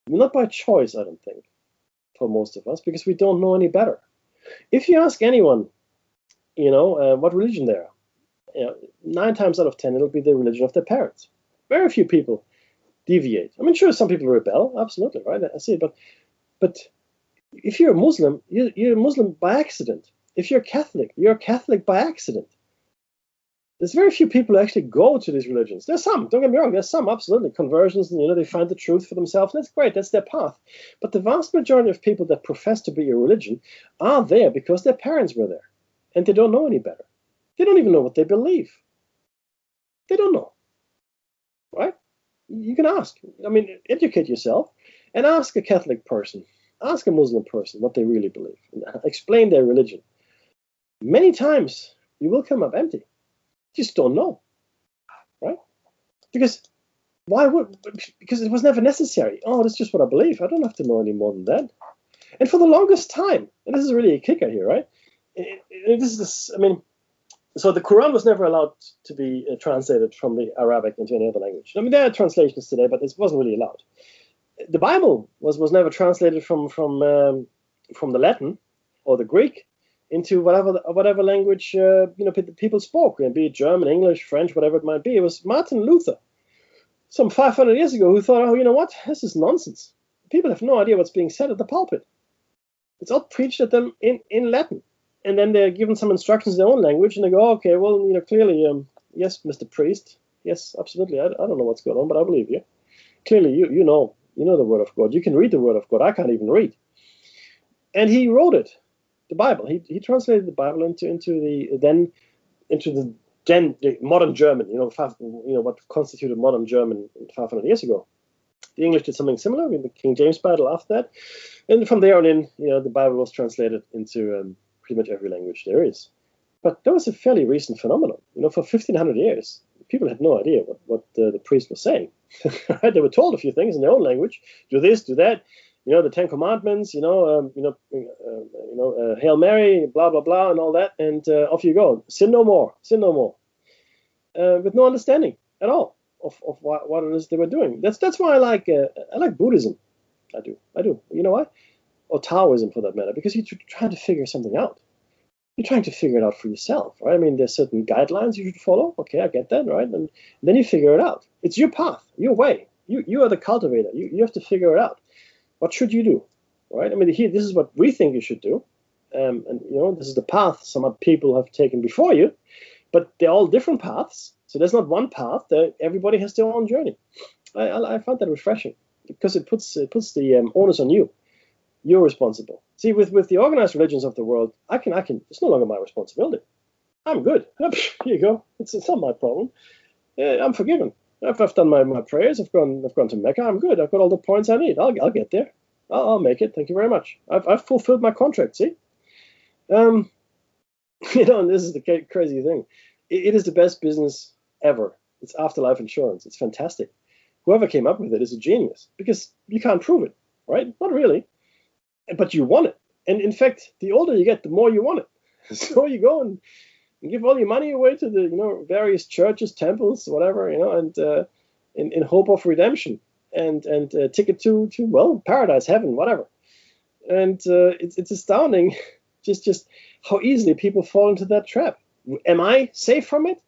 Not by choice, I don't think, for most of us, because we don't know any better. If you ask anyone, what religion they are, 9 times out of 10, it'll be the religion of their parents. Very few people deviate. I mean, sure, some people rebel, absolutely, right? I see it, but if you're a Muslim, you're a Muslim by accident. If you're Catholic by accident. There's very few people who actually go to these religions. There's some, don't get me wrong, there's some, absolutely, conversions, and they find the truth for themselves, and that's great, that's their path. But the vast majority of people that profess to be a religion are there because their parents were there, and they don't know any better. They don't even know what they believe. They don't know, right? You can ask. I mean, educate yourself, and ask a Catholic person, ask a Muslim person what they really believe, and explain their religion. Many times, you will come up empty. Just don't know, right? Because because it was never necessary. Oh, that's just what I believe. I don't have to know any more than that. And for the longest time, and this is really a kicker here, right? So the Quran was never allowed to be translated from the Arabic into any other language. I mean, there are translations today, but it wasn't really allowed. The Bible was never translated from the Latin or the Greek into whatever language people spoke, be it German, English, French, whatever it might be. It was Martin Luther, some 500 years ago, who thought, oh, you know what? This is nonsense. People have no idea what's being said at the pulpit. It's all preached at them in Latin, and then they're given some instructions in their own language, and they go, okay, well, clearly, yes, Mr. Priest, yes, absolutely. I don't know what's going on, but I believe you. Clearly, you know the Word of God. You can read the Word of God. I can't even read. And he wrote it. The Bible. He translated the Bible into the modern German. What constituted modern German 500 years ago. The English did something similar with the King James Bible after that, and from there on in, the Bible was translated into pretty much every language there is. But that was a fairly recent phenomenon. For 1,500 years, people had no idea what the priest was saying. They were told a few things in their own language: do this, do that. The Ten Commandments, Hail Mary, blah, blah, blah, and all that, and off you go. Sin no more, with no understanding at all of what it is they were doing. That's why I like Buddhism. I do. You know why? Or Taoism, for that matter, because you're trying to figure something out. You're trying to figure it out for yourself, right? I mean, there's certain guidelines you should follow. Okay, I get that, right? And then you figure it out. It's your path, your way. You are the cultivator. You have to figure it out. What should you do, right? I mean, this is what we think you should do, and this is the path some people have taken before you, but they're all different paths. So there's not one path. Everybody has their own journey. I found that refreshing because it puts the onus on you. You're responsible. See, with the organized religions of the world, I can. It's no longer my responsibility. I'm good. Here you go. It's not my problem. I'm forgiven. I've done my prayers. I've gone to Mecca. I'm good. I've got all the points I need. I'll get there. I'll make it. Thank you very much. I've fulfilled my contract. See, and this is the crazy thing. It is the best business ever. It's afterlife insurance. It's fantastic. Whoever came up with it is a genius because you can't prove it, right? Not really, but you want it. And in fact, the older you get, the more you want it. So you go and give all your money away to the various churches, temples, whatever, and in hope of redemption and ticket to paradise, heaven, whatever. And it's astounding just how easily people fall into that trap. Am I safe from it?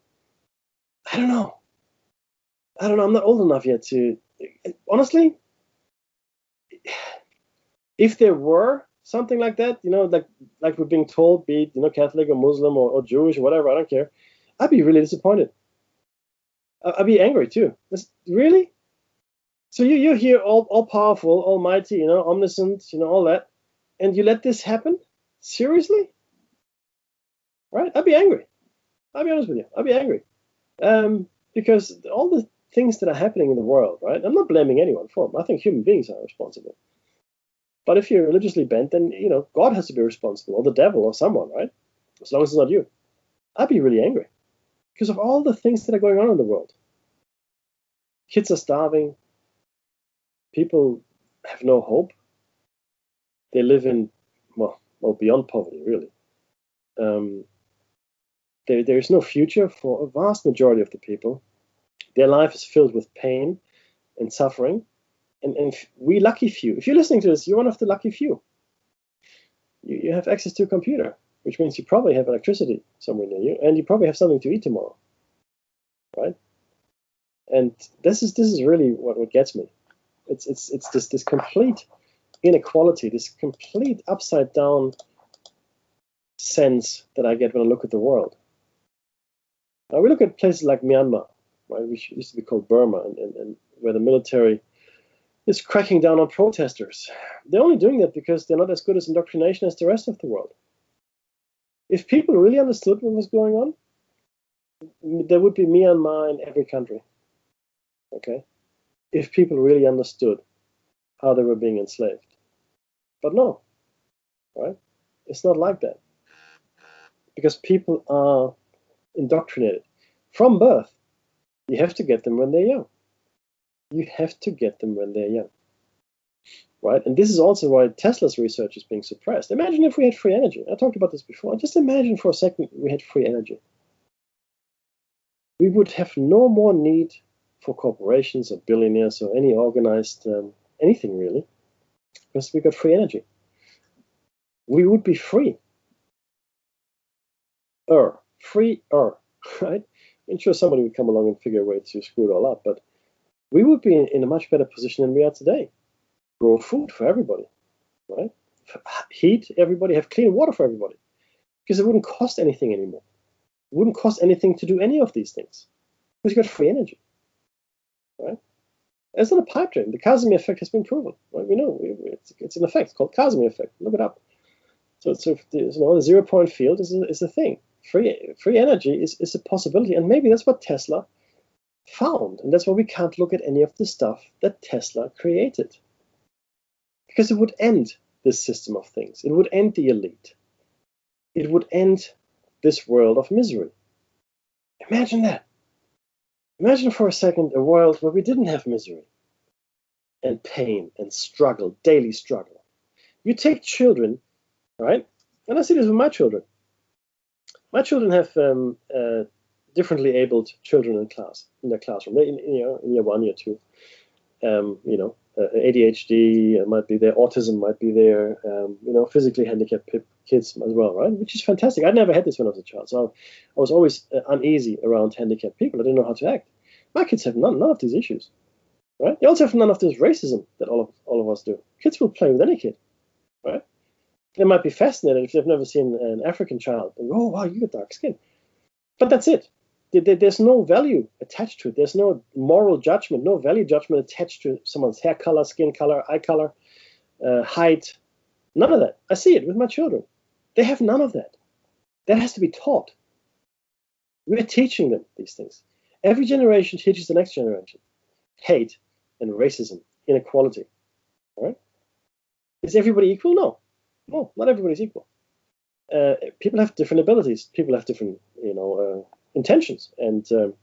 I don't know. I'm not old enough yet to honestly. If there were something like that, like we're being told, be it, Catholic or Muslim or Jewish or whatever, I don't care, I'd be really disappointed. I'd be angry too. Really? So you're here, all powerful, almighty, omniscient, all that, and you let this happen? Seriously? Right? I'd be angry. I'll be honest with you. I'd be angry. Because all the things that are happening in the world, right? I'm not blaming anyone for them. I think human beings are responsible. But if you're religiously bent, then, God has to be responsible, or the devil, or someone, right? As long as it's not you. I'd be really angry because of all the things that are going on in the world. Kids are starving. People have no hope. They live in, well, beyond poverty, really. There is no future for a vast majority of the people. Their life is filled with pain and suffering. And we lucky few, if you're listening to this, you're one of the lucky few. You have access to a computer, which means you probably have electricity somewhere near you, and you probably have something to eat tomorrow, right? And this is really what gets me. It's this complete inequality, this complete upside down sense that I get when I look at the world. Now we look at places like Myanmar, right, which used to be called Burma, and where the military is cracking down on protesters. They're only doing that because they're not as good as indoctrination as the rest of the world. If people really understood what was going on, there would be Myanmar in every country. Okay? If people really understood how they were being enslaved. But no, right? It's not like that. Because people are indoctrinated from birth. You have to get them when they're young. You have to get them when they're young. Right? And this is also why Tesla's research is being suppressed. Imagine if we had free energy. I talked about this before. Just imagine for a second we had free energy. We would have no more need for corporations or billionaires or any organized anything really, because we got free energy. We would be free. Free-er, right? I'm sure somebody would come along and figure a way to screw it all up, but we would be in a much better position than we are today. Grow food for everybody, right? Heat everybody, have clean water for everybody, because it wouldn't cost anything anymore. It wouldn't cost anything to do any of these things, because you got free energy, right? It's not a pipe dream. The Casimir effect has been proven, right? We know it's an effect. It's called Casimir effect. Look it up. So the 0-point field is a thing. Free energy is a possibility, and maybe that's what Tesla found, and that's why we can't look at any of the stuff that Tesla created, because it would end this system of things. It would end the elite. It would end this world of misery. Imagine that. Imagine for a second a world where we didn't have misery and pain and struggle, daily struggle. You take children, right? And I see this with my children. My children have differently abled children in their classroom. In year 1, year 2. ADHD might be there, autism might be there, physically handicapped kids as well, right? Which is fantastic. I never had this when I was a child, so I was always uneasy around handicapped people. I didn't know how to act. My kids have none of these issues, right? They also have none of this racism that all of us do. Kids will play with any kid, right? They might be fascinated if they've never seen an African child and go, oh wow, you got dark skin, but that's it. There's no value attached to it. There's no moral judgment, no value judgment attached to someone's hair color, skin color, eye color, height. None of that. I see it with my children. They have none of that. That has to be taught. We're teaching them these things. Every generation teaches the next generation hate and racism, inequality. Right? Is everybody equal? No, not everybody's equal. People have different abilities. People have different, intentions and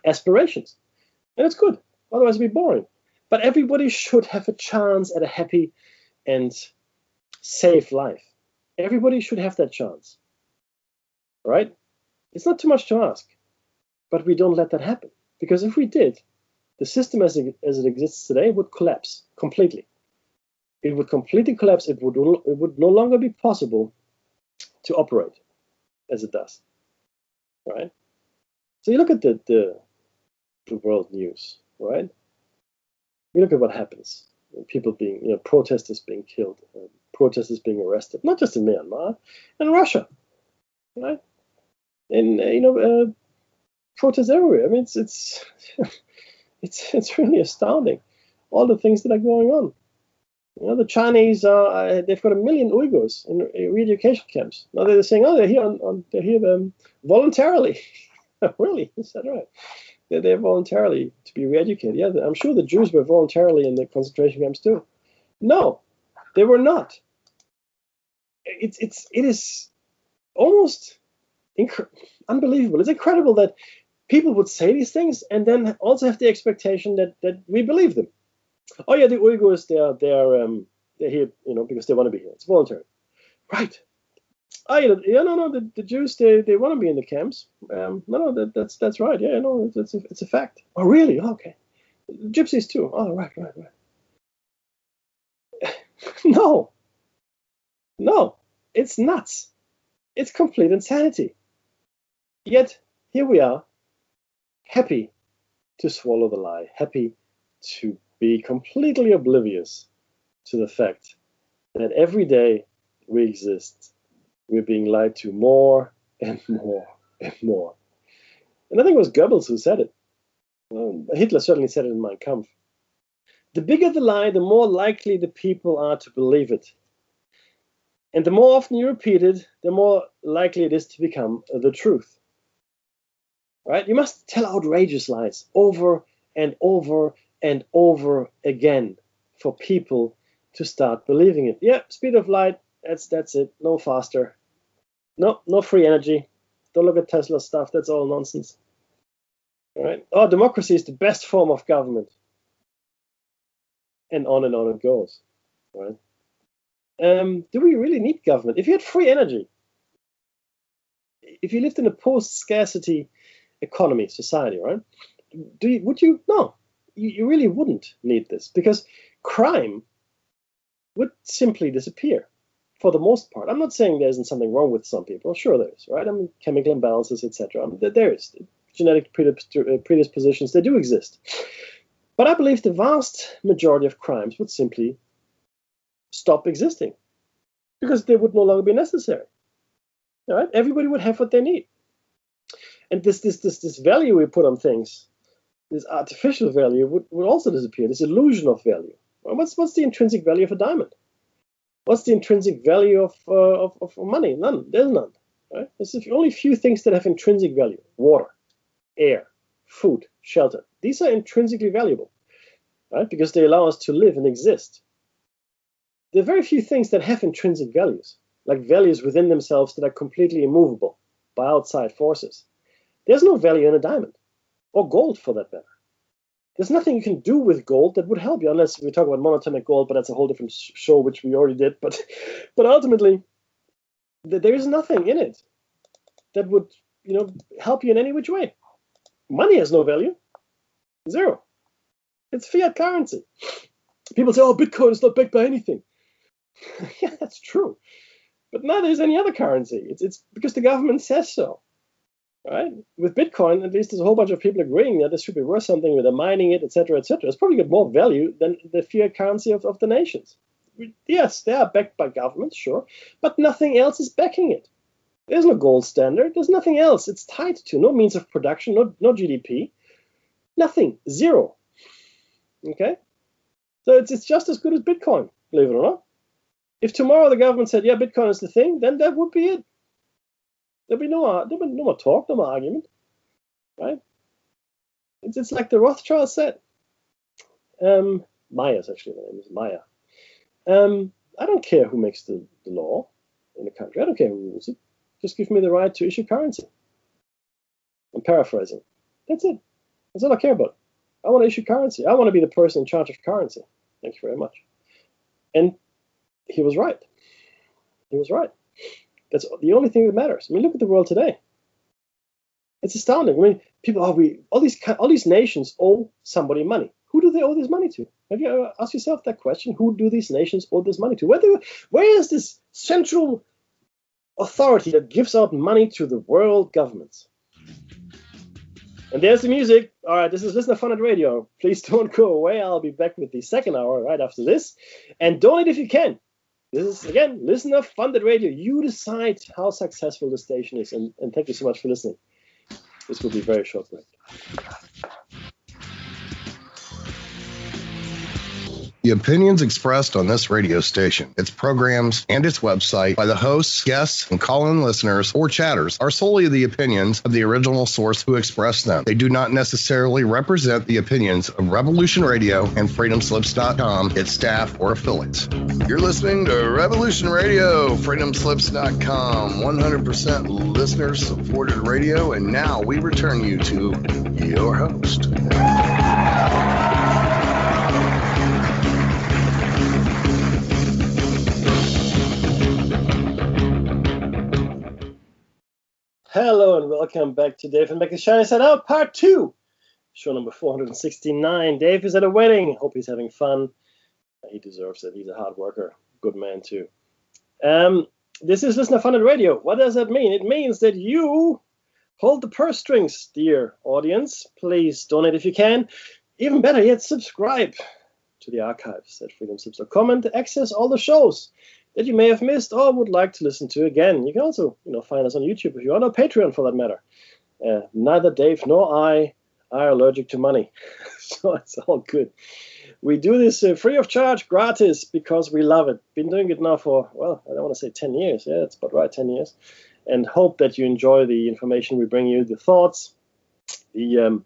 aspirations, and it's good. Otherwise, it'd be boring. But everybody should have a chance at a happy and safe life. Everybody should have that chance, right? It's not too much to ask, but we don't let that happen, because if we did, the system as it exists today would collapse completely. It would completely collapse. It would no longer be possible to operate as it does, right? So you look at the world news, right? You look at what happens. People being, protesters being killed, protesters being arrested, not just in Myanmar, in Russia, right? And protests everywhere. I mean, it's it's really astounding, all the things that are going on. The Chinese they've got 1 million Uyghurs in re-education camps. Now they're saying, oh, they're here voluntarily. Really? Is that right? They're there voluntarily to be re-educated. Yeah, I'm sure the Jews were voluntarily in the concentration camps too. No, they were not. It is almost unbelievable. It's incredible that people would say these things and then also have the expectation that we believe them. Oh yeah, the Uyghurs, they're here, because they want to be here. It's voluntary, right? Oh yeah, no, the Jews they want to be in the camps. No, that's right. Yeah, no, it's a fact. Oh really? Oh, okay. Gypsies too. Oh right. No, it's nuts. It's complete insanity. Yet here we are, happy to swallow the lie, happy to be completely oblivious to the fact that every day we exist, we're being lied to more and more and more. And I think it was Goebbels who said it. Hitler certainly said it in Mein Kampf. The bigger the lie, the more likely the people are to believe it. And the more often you repeat it, the more likely it is to become the truth. Right? You must tell outrageous lies over and over and over again for people to start believing it. Yeah, speed of light, that's it. No faster. No free energy. Don't look at Tesla stuff. That's all nonsense. All right? Oh, democracy is the best form of government. And on it goes. Right? Do we really need government? If you had free energy, if you lived in a post-scarcity economy, society, right? Would you? No, you really wouldn't need this, because crime would simply disappear for the most part. I'm not saying there isn't something wrong with some people. Sure there is, right? I mean, chemical imbalances, etc. There is. Genetic predispositions, they do exist. But I believe the vast majority of crimes would simply stop existing because they would no longer be necessary. All right? Everybody would have what they need. And this value we put on things, this artificial value, would also disappear, this illusion of value. Well, what's the intrinsic value of a diamond? What's the intrinsic value of money? None. There's none. Right? There's only a few things that have intrinsic value. Water, air, food, shelter. These are intrinsically valuable, right? Because they allow us to live and exist. There are very few things that have intrinsic values, like values within themselves that are completely immovable by outside forces. There's no value in a diamond, or gold for that matter. There's nothing you can do with gold that would help you, unless we talk about monatomic gold, but that's a whole different show, which we already did. But ultimately, there is nothing in it that would, help you in any which way. Money has no value, zero. It's fiat currency. People say, "Oh, Bitcoin is not backed by anything." Yeah, that's true, but neither is any other currency. It's because the government says so. Right? With Bitcoin, at least there's a whole bunch of people agreeing that this should be worth something, where they're mining it, etc., etc. It's probably got more value than the fiat currency of the nations. Yes, they are backed by governments, sure, but nothing else is backing it. There's no gold standard. There's nothing else it's tied to. No means of production, no GDP, nothing, zero. Okay? So it's just as good as Bitcoin, believe it or not. If tomorrow the government said, yeah, Bitcoin is the thing, then that would be it. There'll be no more talk, no more argument, right? It's like the Rothschilds said. Maya's actually, the name is Maya. I don't care who makes the law in the country. I don't care who rules it. Just give me the right to issue currency. I'm paraphrasing. That's it. That's all I care about. I want to issue currency. I want to be the person in charge of currency. Thank you very much. And he was right. He was right. That's the only thing that matters. I mean, look at the world today. It's astounding. I mean, people, all these nations owe somebody money. Who do they owe this money to? Have you ever asked yourself that question? Who do these nations owe this money to? Where is this central authority that gives out money to the world governments? And there's the music. All right, this is Listener Fun at Radio. Please don't go away. I'll be back with the second hour right after this. And donate if you can. This is, again, Listener Funded Radio. You decide how successful the station is. And thank you so much for listening. This will be a very short break. The opinions expressed on this radio station, its programs, and its website by the hosts, guests, and call-in listeners or chatters are solely the opinions of the original source who expressed them. They do not necessarily represent the opinions of Revolution Radio and FreedomSlips.com, its staff, or affiliates. You're listening to Revolution Radio, FreedomSlips.com, 100% listener-supported radio, and now we return you to your host. Hello and welcome back to Dave and Becky's Shiny Side Out, Part 2. Show number 469. Dave is at a wedding. Hope he's having fun. He deserves it. He's a hard worker. Good man, too. This is Listener Fun at Radio. What does that mean? It means that you hold the purse strings, dear audience. Please donate if you can. Even better yet, subscribe to the archives at freedomslips.com and access all the shows that you may have missed or would like to listen to again. You can also, find us on YouTube if you want, or Patreon for that matter. Neither Dave nor I are allergic to money, so it's all good. We do this free of charge, gratis, because we love it. Been doing it now for, well, I don't want to say 10 years. Yeah, that's about right, 10 years. And hope that you enjoy the information we bring you, the thoughts, the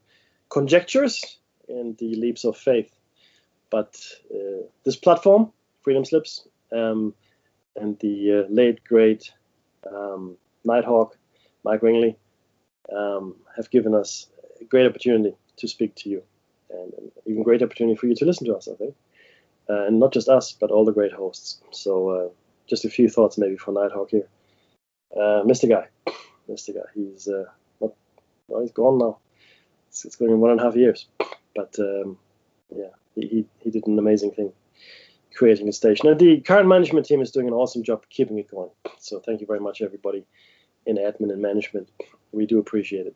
conjectures, and the leaps of faith. But this platform, Freedom Slips, and the late, great Nighthawk, Mike Ringley, have given us a great opportunity to speak to you, and an even great opportunity for you to listen to us, I think. And not just us, but all the great hosts. So just a few thoughts maybe for Nighthawk here. Mr. Guy, he's he's gone now. It's going in 1.5 years, but yeah, he did an amazing thing creating a station, and the current management team is doing an awesome job keeping it going. So thank you very much, everybody in admin and management. We do appreciate it.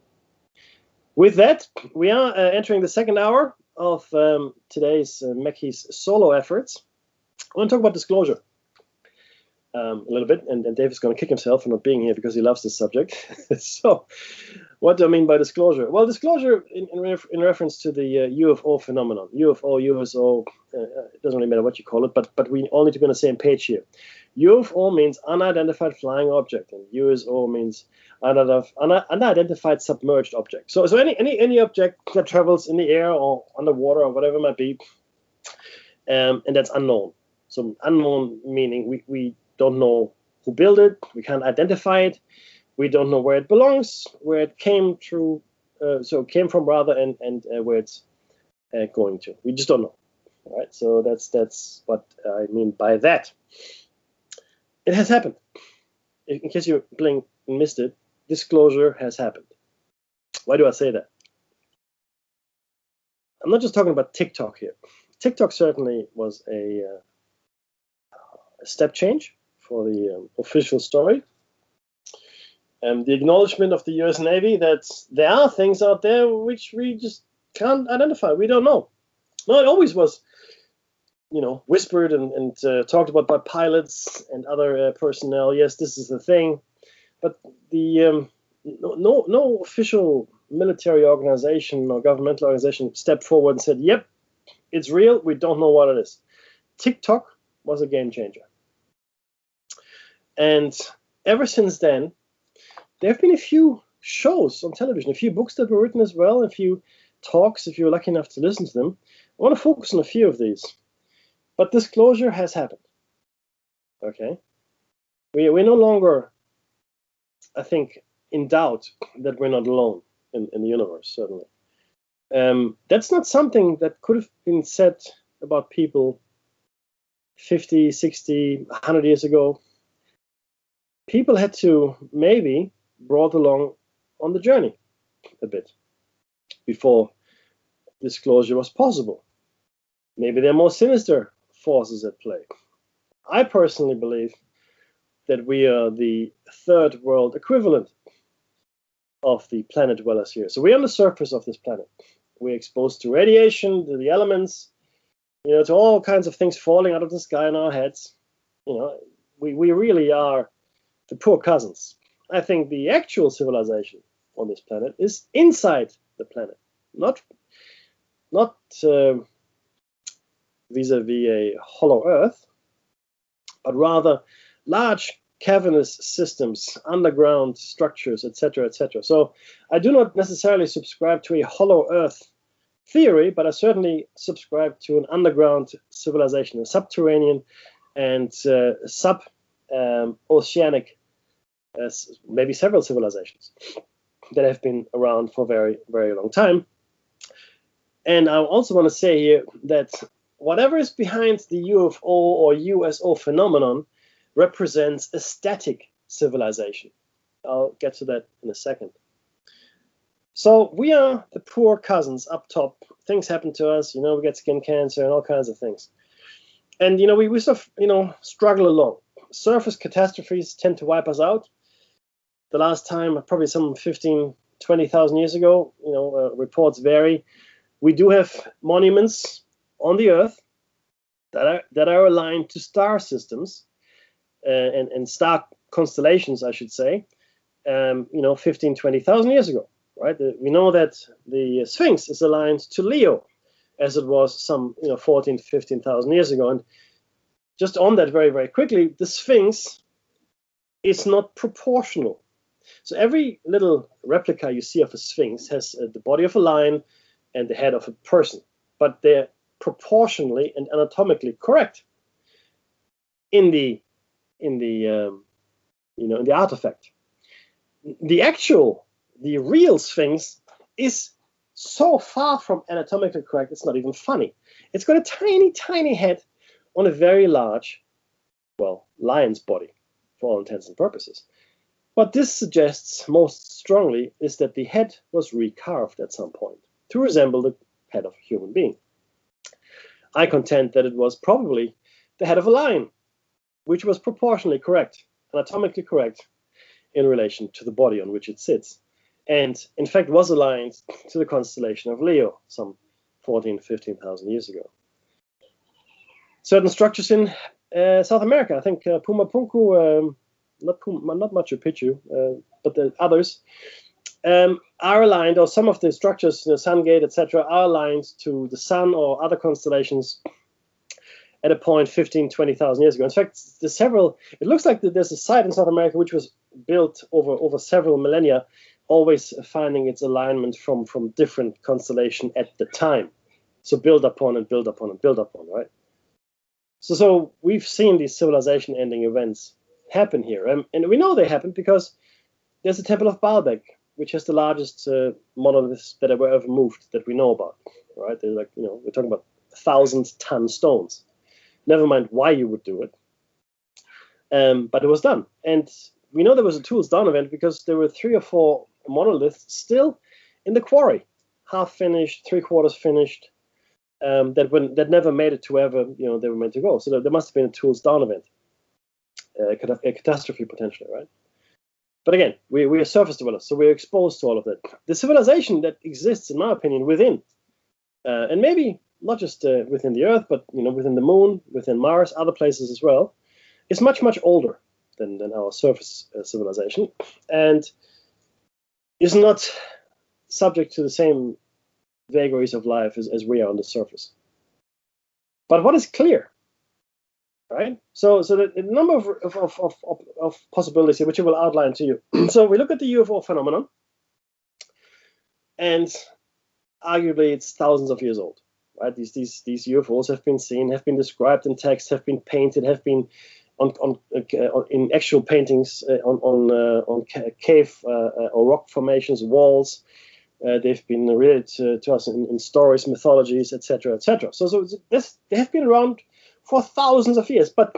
With that, we are entering the second hour of today's Mecci's solo efforts. I want to talk about disclosure a little bit, and Dave is going to kick himself for not being here because he loves this subject. So, what do I mean by disclosure? Well, disclosure in reference to the UFO phenomenon. UFO, USO, it doesn't really matter what you call it, but we all need to be on the same page here. UFO means unidentified flying object, and USO means unidentified submerged object. So any object that travels in the air or underwater or whatever it might be, and that's unknown. So unknown meaning we don't know who built it, we can't identify it, we don't know where it belongs, where it came from rather, and where it's going to. We just don't know. All right, so that's what I mean by that. It has happened. In case you blinked and missed it, disclosure has happened. Why do I say that? I'm not just talking about TikTok here. TikTok certainly was a step change for the official story. And the acknowledgement of the US Navy that there are things out there which we just can't identify. We don't know. No, it always was, whispered and talked about by pilots and other personnel. Yes, this is the thing. But the no official military organization or governmental organization stepped forward and said, yep, it's real. We don't know what it is. TikTok was a game changer. And ever since then, there have been a few shows on television, a few books that were written as well, a few talks, if you're lucky enough to listen to them. I want to focus on a few of these. But disclosure has happened. Okay? We're no longer, I think, in doubt that we're not alone in the universe, certainly. That's not something that could have been said about people 50, 60, 100 years ago. People had to maybe brought along on the journey a bit before disclosure was possible. Maybe there are more sinister forces at play. I personally believe that we are the third world equivalent of the planet dwellers here. So we're on the surface of this planet. We're exposed to radiation, to the elements, to all kinds of things falling out of the sky in our heads. We really are the poor cousins. I think the actual civilization on this planet is inside the planet, not vis-a-vis a hollow Earth, but rather large cavernous systems, underground structures, etc., etc. So I do not necessarily subscribe to a hollow Earth theory, but I certainly subscribe to an underground civilization, a subterranean and sub-oceanic, maybe several civilizations that have been around for a very, very long time. And I also want to say here that whatever is behind the UFO or USO phenomenon represents a static civilization. I'll get to that in a second. So we are the poor cousins up top. Things happen to us, we get skin cancer and all kinds of things. And, we sort of, struggle along. Surface catastrophes tend to wipe us out. The last time, probably some 15, 20,000 years ago, reports vary. We do have monuments on the Earth that are aligned to star systems and star constellations, I should say, 15, 20,000 years ago. right? We know that the Sphinx is aligned to Leo, as it was some 14, 15,000 years ago. And just on that very, very quickly, the Sphinx is not proportional. So every little replica you see of a Sphinx has the body of a lion and the head of a person, but they're proportionally and anatomically correct in the artifact. The real Sphinx is so far from anatomically correct, it's not even funny. It's got a tiny, tiny head on a very large, lion's body, for all intents and purposes. What this suggests most strongly is that the head was recarved at some point to resemble the head of a human being. I contend that it was probably the head of a lion, which was proportionally correct, anatomically correct, in relation to the body on which it sits, and in fact was aligned to the constellation of Leo some 14, 15,000 years ago. Certain structures in South America, I think Pumapunku, not Machu Picchu, but the others, are aligned, or some of the structures, Sun Gate, etc., are aligned to the sun or other constellations at a point 15, 20,000 years ago. In fact, it looks like there's a site in South America which was built over several millennia, always finding its alignment from different constellation at the time. So build upon and build upon and build upon, right? So we've seen these civilization-ending events happen here. And we know they happen because there's a Temple of Baalbek, which has the largest monoliths that were ever moved that we know about, right? They're like, we're talking about 1,000-ton stones. Never mind why you would do it. But it was done. And we know there was a Tools Down event because there were 3 or 4 monoliths still in the quarry, half finished, 3/4 finished, that never made it to wherever they were meant to go. So there must have been a Tools Down event, a catastrophe potentially, right? But again, we are surface dwellers, so we're exposed to all of that. The civilization that exists, in my opinion, within, and maybe not just within the Earth, but within the Moon, within Mars, other places as well, is much, much older than our surface civilization, and is not subject to the same vagaries of life as we are on the surface. But what is clear, right? So the number of possibilities here, which I will outline to you. So we look at the UFO phenomenon, and arguably it's thousands of years old, right? These UFOs have been seen, have been described in text, have been painted, have been in actual paintings on cave or rock formations, walls. They've been related to us in stories, mythologies, etc., etc. So they have been around for thousands of years, but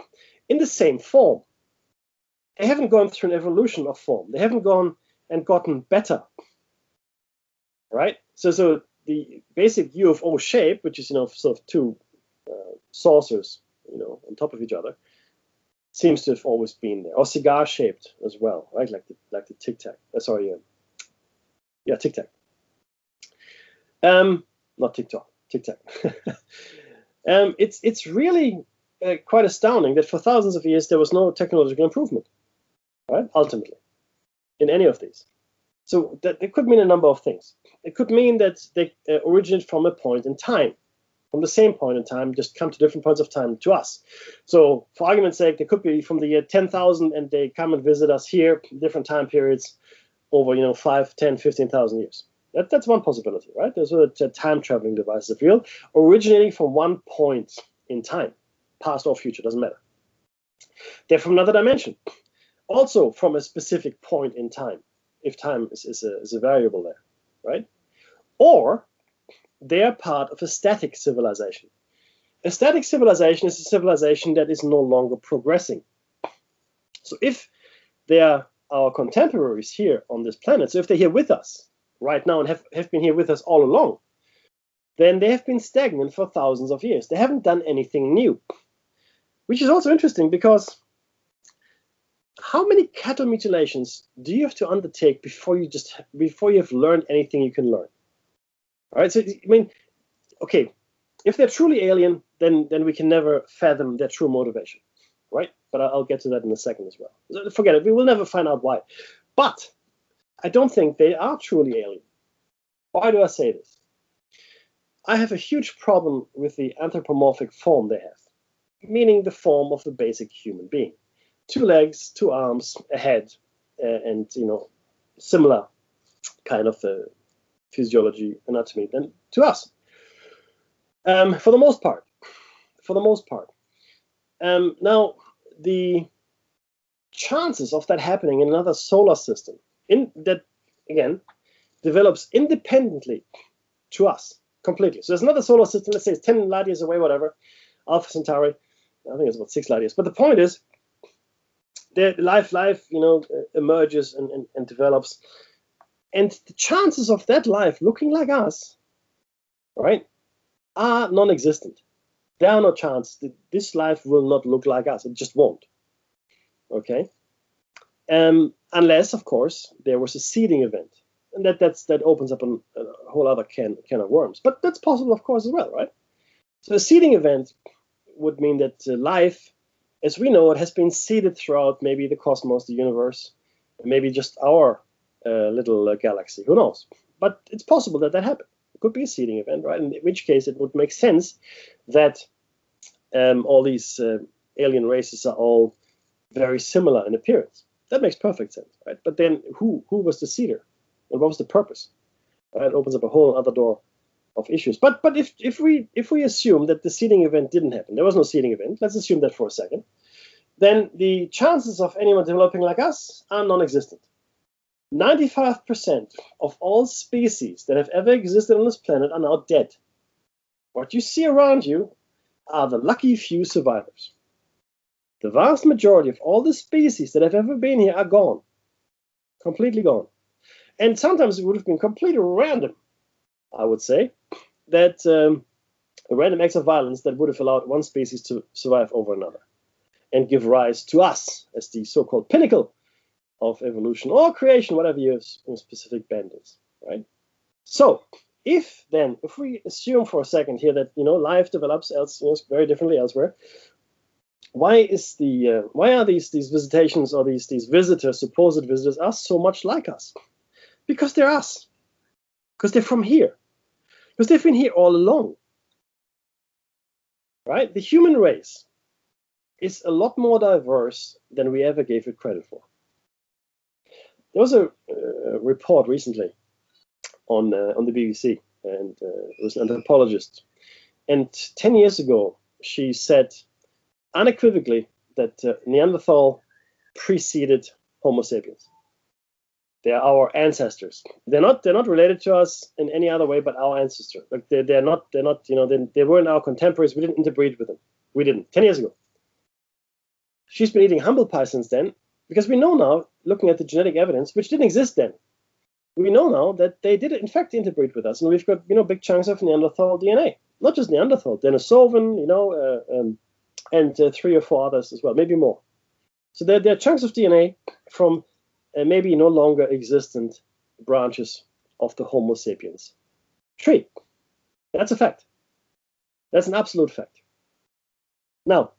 in the same form. They haven't gone through an evolution of form. They haven't gone and gotten better, right? So the basic UFO shape, which is sort of 2 saucers, on top of each other, seems to have always been there, or cigar shaped as well, right? Like the Tic Tac. Tic Tac. Not TikTok, Tic Tac. It's really quite astounding that for thousands of years there was no technological improvement, right? Ultimately, in any of these. So that it could mean a number of things. It could mean that they originate from a point in time, from the same point in time, just come to different points of time to us. So for argument's sake, they could be from the year 10,000 and they come and visit us here, different time periods over 5, 10, 15,000 years. That's one possibility, right? There's a time traveling device, if you will, originating from one point in time, past or future, doesn't matter. They're from another dimension, also from a specific point in time, if time is a variable there, right? Or they are part of a static civilization. A static civilization is a civilization that is no longer progressing. So if they are our contemporaries here on this planet, so if they're here with us right now and have been here with us all along, then they have been stagnant for thousands of years. They haven't done anything new, which is also interesting because how many cattle mutilations do you have to undertake before you have learned anything you can learn? All right, so I mean, okay, if they're truly alien, then we can never fathom their true motivation, right? But I'll get to that in a second as well. Forget it, we will never find out why. But I don't think they are truly alien. Why do I say this? I have a huge problem with the anthropomorphic form they have, meaning the form of a basic human being. 2 legs, 2 arms, a head, and similar kind of physiology, anatomy than to us. For the most part. Now, the chances of that happening in another solar system, that again develops independently to us completely. So there's another solar system, let's say it's 10 light years away, whatever, Alpha Centauri. I think it's about 6 light years. But the point is, that life, emerges and develops, and the chances of that life looking like us, right, are non-existent. There are no chances that this life will not look like us. It just won't. Okay, unless, of course, there was a seeding event, and that opens up a whole other can of worms. But that's possible, of course, as well, right? So a seeding event would mean that life, as we know it, has been seeded throughout maybe the cosmos, the universe, maybe just our little galaxy. Who knows? But it's possible that happened. It could be a seeding event, right? In which case, it would make sense that all these alien races are all very similar in appearance. That makes perfect sense, right? But then who was the seeder? And what was the purpose? Right? It opens up a whole other door of issues. But if we assume that the seeding event didn't happen, there was no seeding event, let's assume that for a second, then the chances of anyone developing like us are non-existent. 95% of all species that have ever existed on this planet are now dead. What you see around you are the lucky few survivors. The vast majority of all the species that have ever been here are gone. Completely gone. And sometimes it would have been completely random, I would say, that a random acts of violence that would have allowed one species to survive over another and give rise to us as the so-called pinnacle of evolution or creation, whatever your specific band is, right? So if we assume for a second here that life develops very differently elsewhere, why are these visitations or these visitors, supposed visitors, are so much like us? Because they're us. Because they're from here. Because they've been here all along. Right? The human race is a lot more diverse than we ever gave it credit for. There was a report recently on the BBC, and it was an anthropologist. And 10 years ago, she said unequivocally that Neanderthal preceded Homo sapiens. They are our ancestors. They're not related to us in any other way but our ancestor. Like they weren't our contemporaries. We didn't interbreed with them. We didn't 10 years ago. She's been eating humble pie since then, because we know now, looking at the genetic evidence, which didn't exist then, we know now that they did in fact interbreed with us, and we've got big chunks of Neanderthal DNA. Not just Neanderthal, Denisovan, and 3 or 4 others as well, maybe more. So there are chunks of DNA from maybe no longer existent branches of the Homo sapiens tree. That's a fact. That's an absolute fact. Now,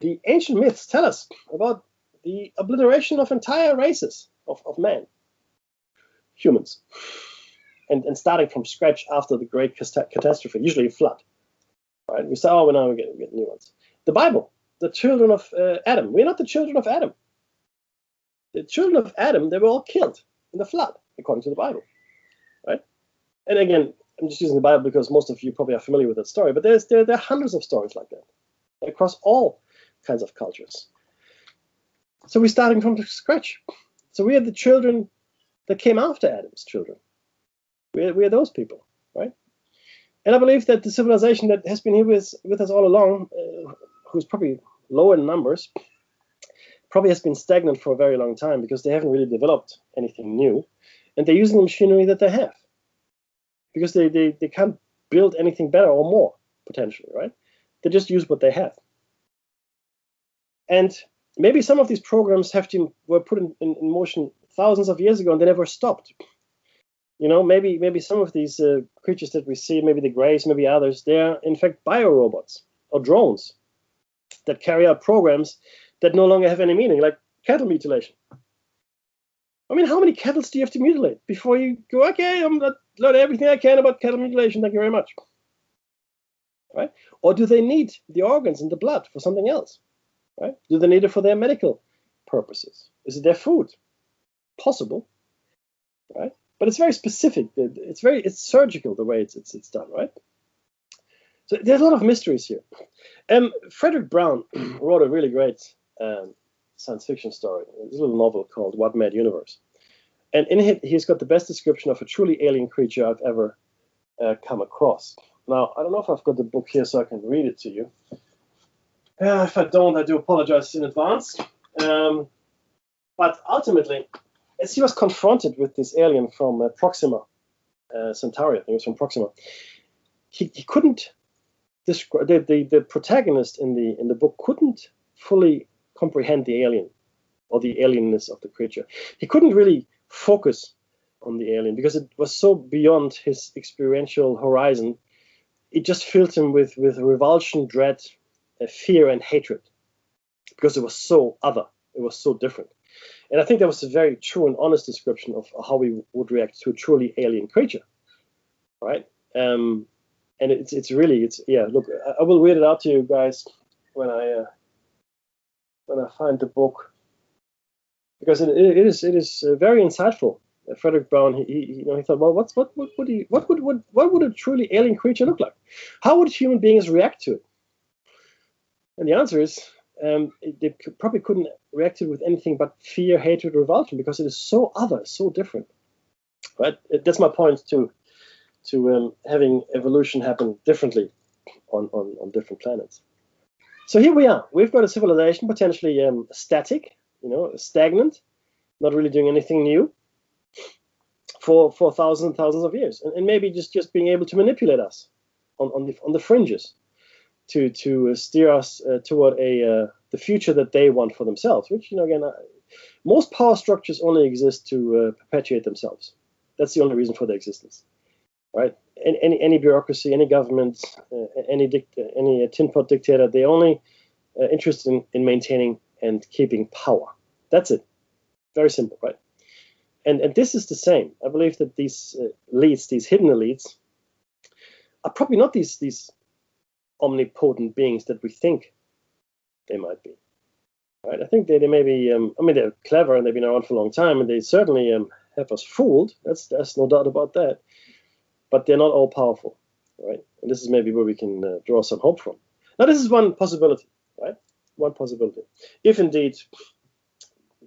the ancient myths tell us about the obliteration of entire races of man, humans, and starting from scratch after the great catastrophe, usually a flood. Right? We say, now we get new ones. The Bible, the children of Adam. We're not the children of Adam. The children of Adam, they were all killed in the flood, according to the Bible. Right? And again, I'm just using the Bible because most of you probably are familiar with that story, but there are hundreds of stories like that across all kinds of cultures. So we're starting from scratch. So we are the children that came after Adam's children. We are those people, right? And I believe that the civilization that has been here with us all along, who's probably lower in numbers, probably has been stagnant for a very long time because they haven't really developed anything new, and they're using the machinery that they have because they can't build anything better or more potentially, right? They just use what they have. And maybe some of these programs were put in motion thousands of years ago and they never stopped. Maybe some of these creatures that we see, maybe the Greys, maybe others, they're in fact biorobots or drones that carry out programs that no longer have any meaning, like cattle mutilation. I mean, how many kettles do you have to mutilate before you go, okay, I'm going to learn everything I can about cattle mutilation, thank you very much. Right? Or do they need the organs and the blood for something else? Right? Do they need it for their medical purposes? Is it their food? Possible, right? But it's very specific. It's surgical the way it's done, right? So there's a lot of mysteries here. Frederick Brown wrote a really great science fiction story, a little novel called What Mad Universe. And in it, he's got the best description of a truly alien creature I've ever come across. Now, I don't know if I've got the book here so I can read it to you. If I don't, I do apologize in advance. But ultimately, as he was confronted with this alien from Proxima Centauri, I think it was from Proxima, he couldn't describe the protagonist in the book couldn't fully comprehend the alien or the alienness of the creature. He couldn't really focus on the alien because it was so beyond his experiential horizon. It just filled him with revulsion, dread, fear, and hatred because it was so other. It was so different. And I think that was a very true and honest description of how we would react to a truly alien creature, right? And it's really yeah. Look, I will read it out to you guys when I find the book, because it is very insightful. Frederick Brown, he thought, well, what would a truly alien creature look like? How would human beings react to it? And the answer is, they probably couldn't react to it with anything but fear, hatred, revulsion, because it is so other, so different. Right? That's my point to having evolution happen differently on different planets. So here we are. We've got a civilization potentially static, stagnant, not really doing anything new for thousands and thousands of years, and maybe just being able to manipulate us on the fringes to steer us toward the future that they want for themselves. Which, again, most power structures only exist to perpetuate themselves. That's the only reason for their existence, right? Any bureaucracy, any government, any tin pot dictator, they're only interested in maintaining and keeping power. That's it. Very simple, right? And this is the same. I believe that these elites, these hidden elites, are probably not these omnipotent beings that we think they might be. Right? I think they may be. They're clever and they've been around for a long time, and they certainly have us fooled. There's no doubt about that. But they're not all powerful, right? And this is maybe where we can draw some hope from. Now, this is one possibility, right? One possibility, if indeed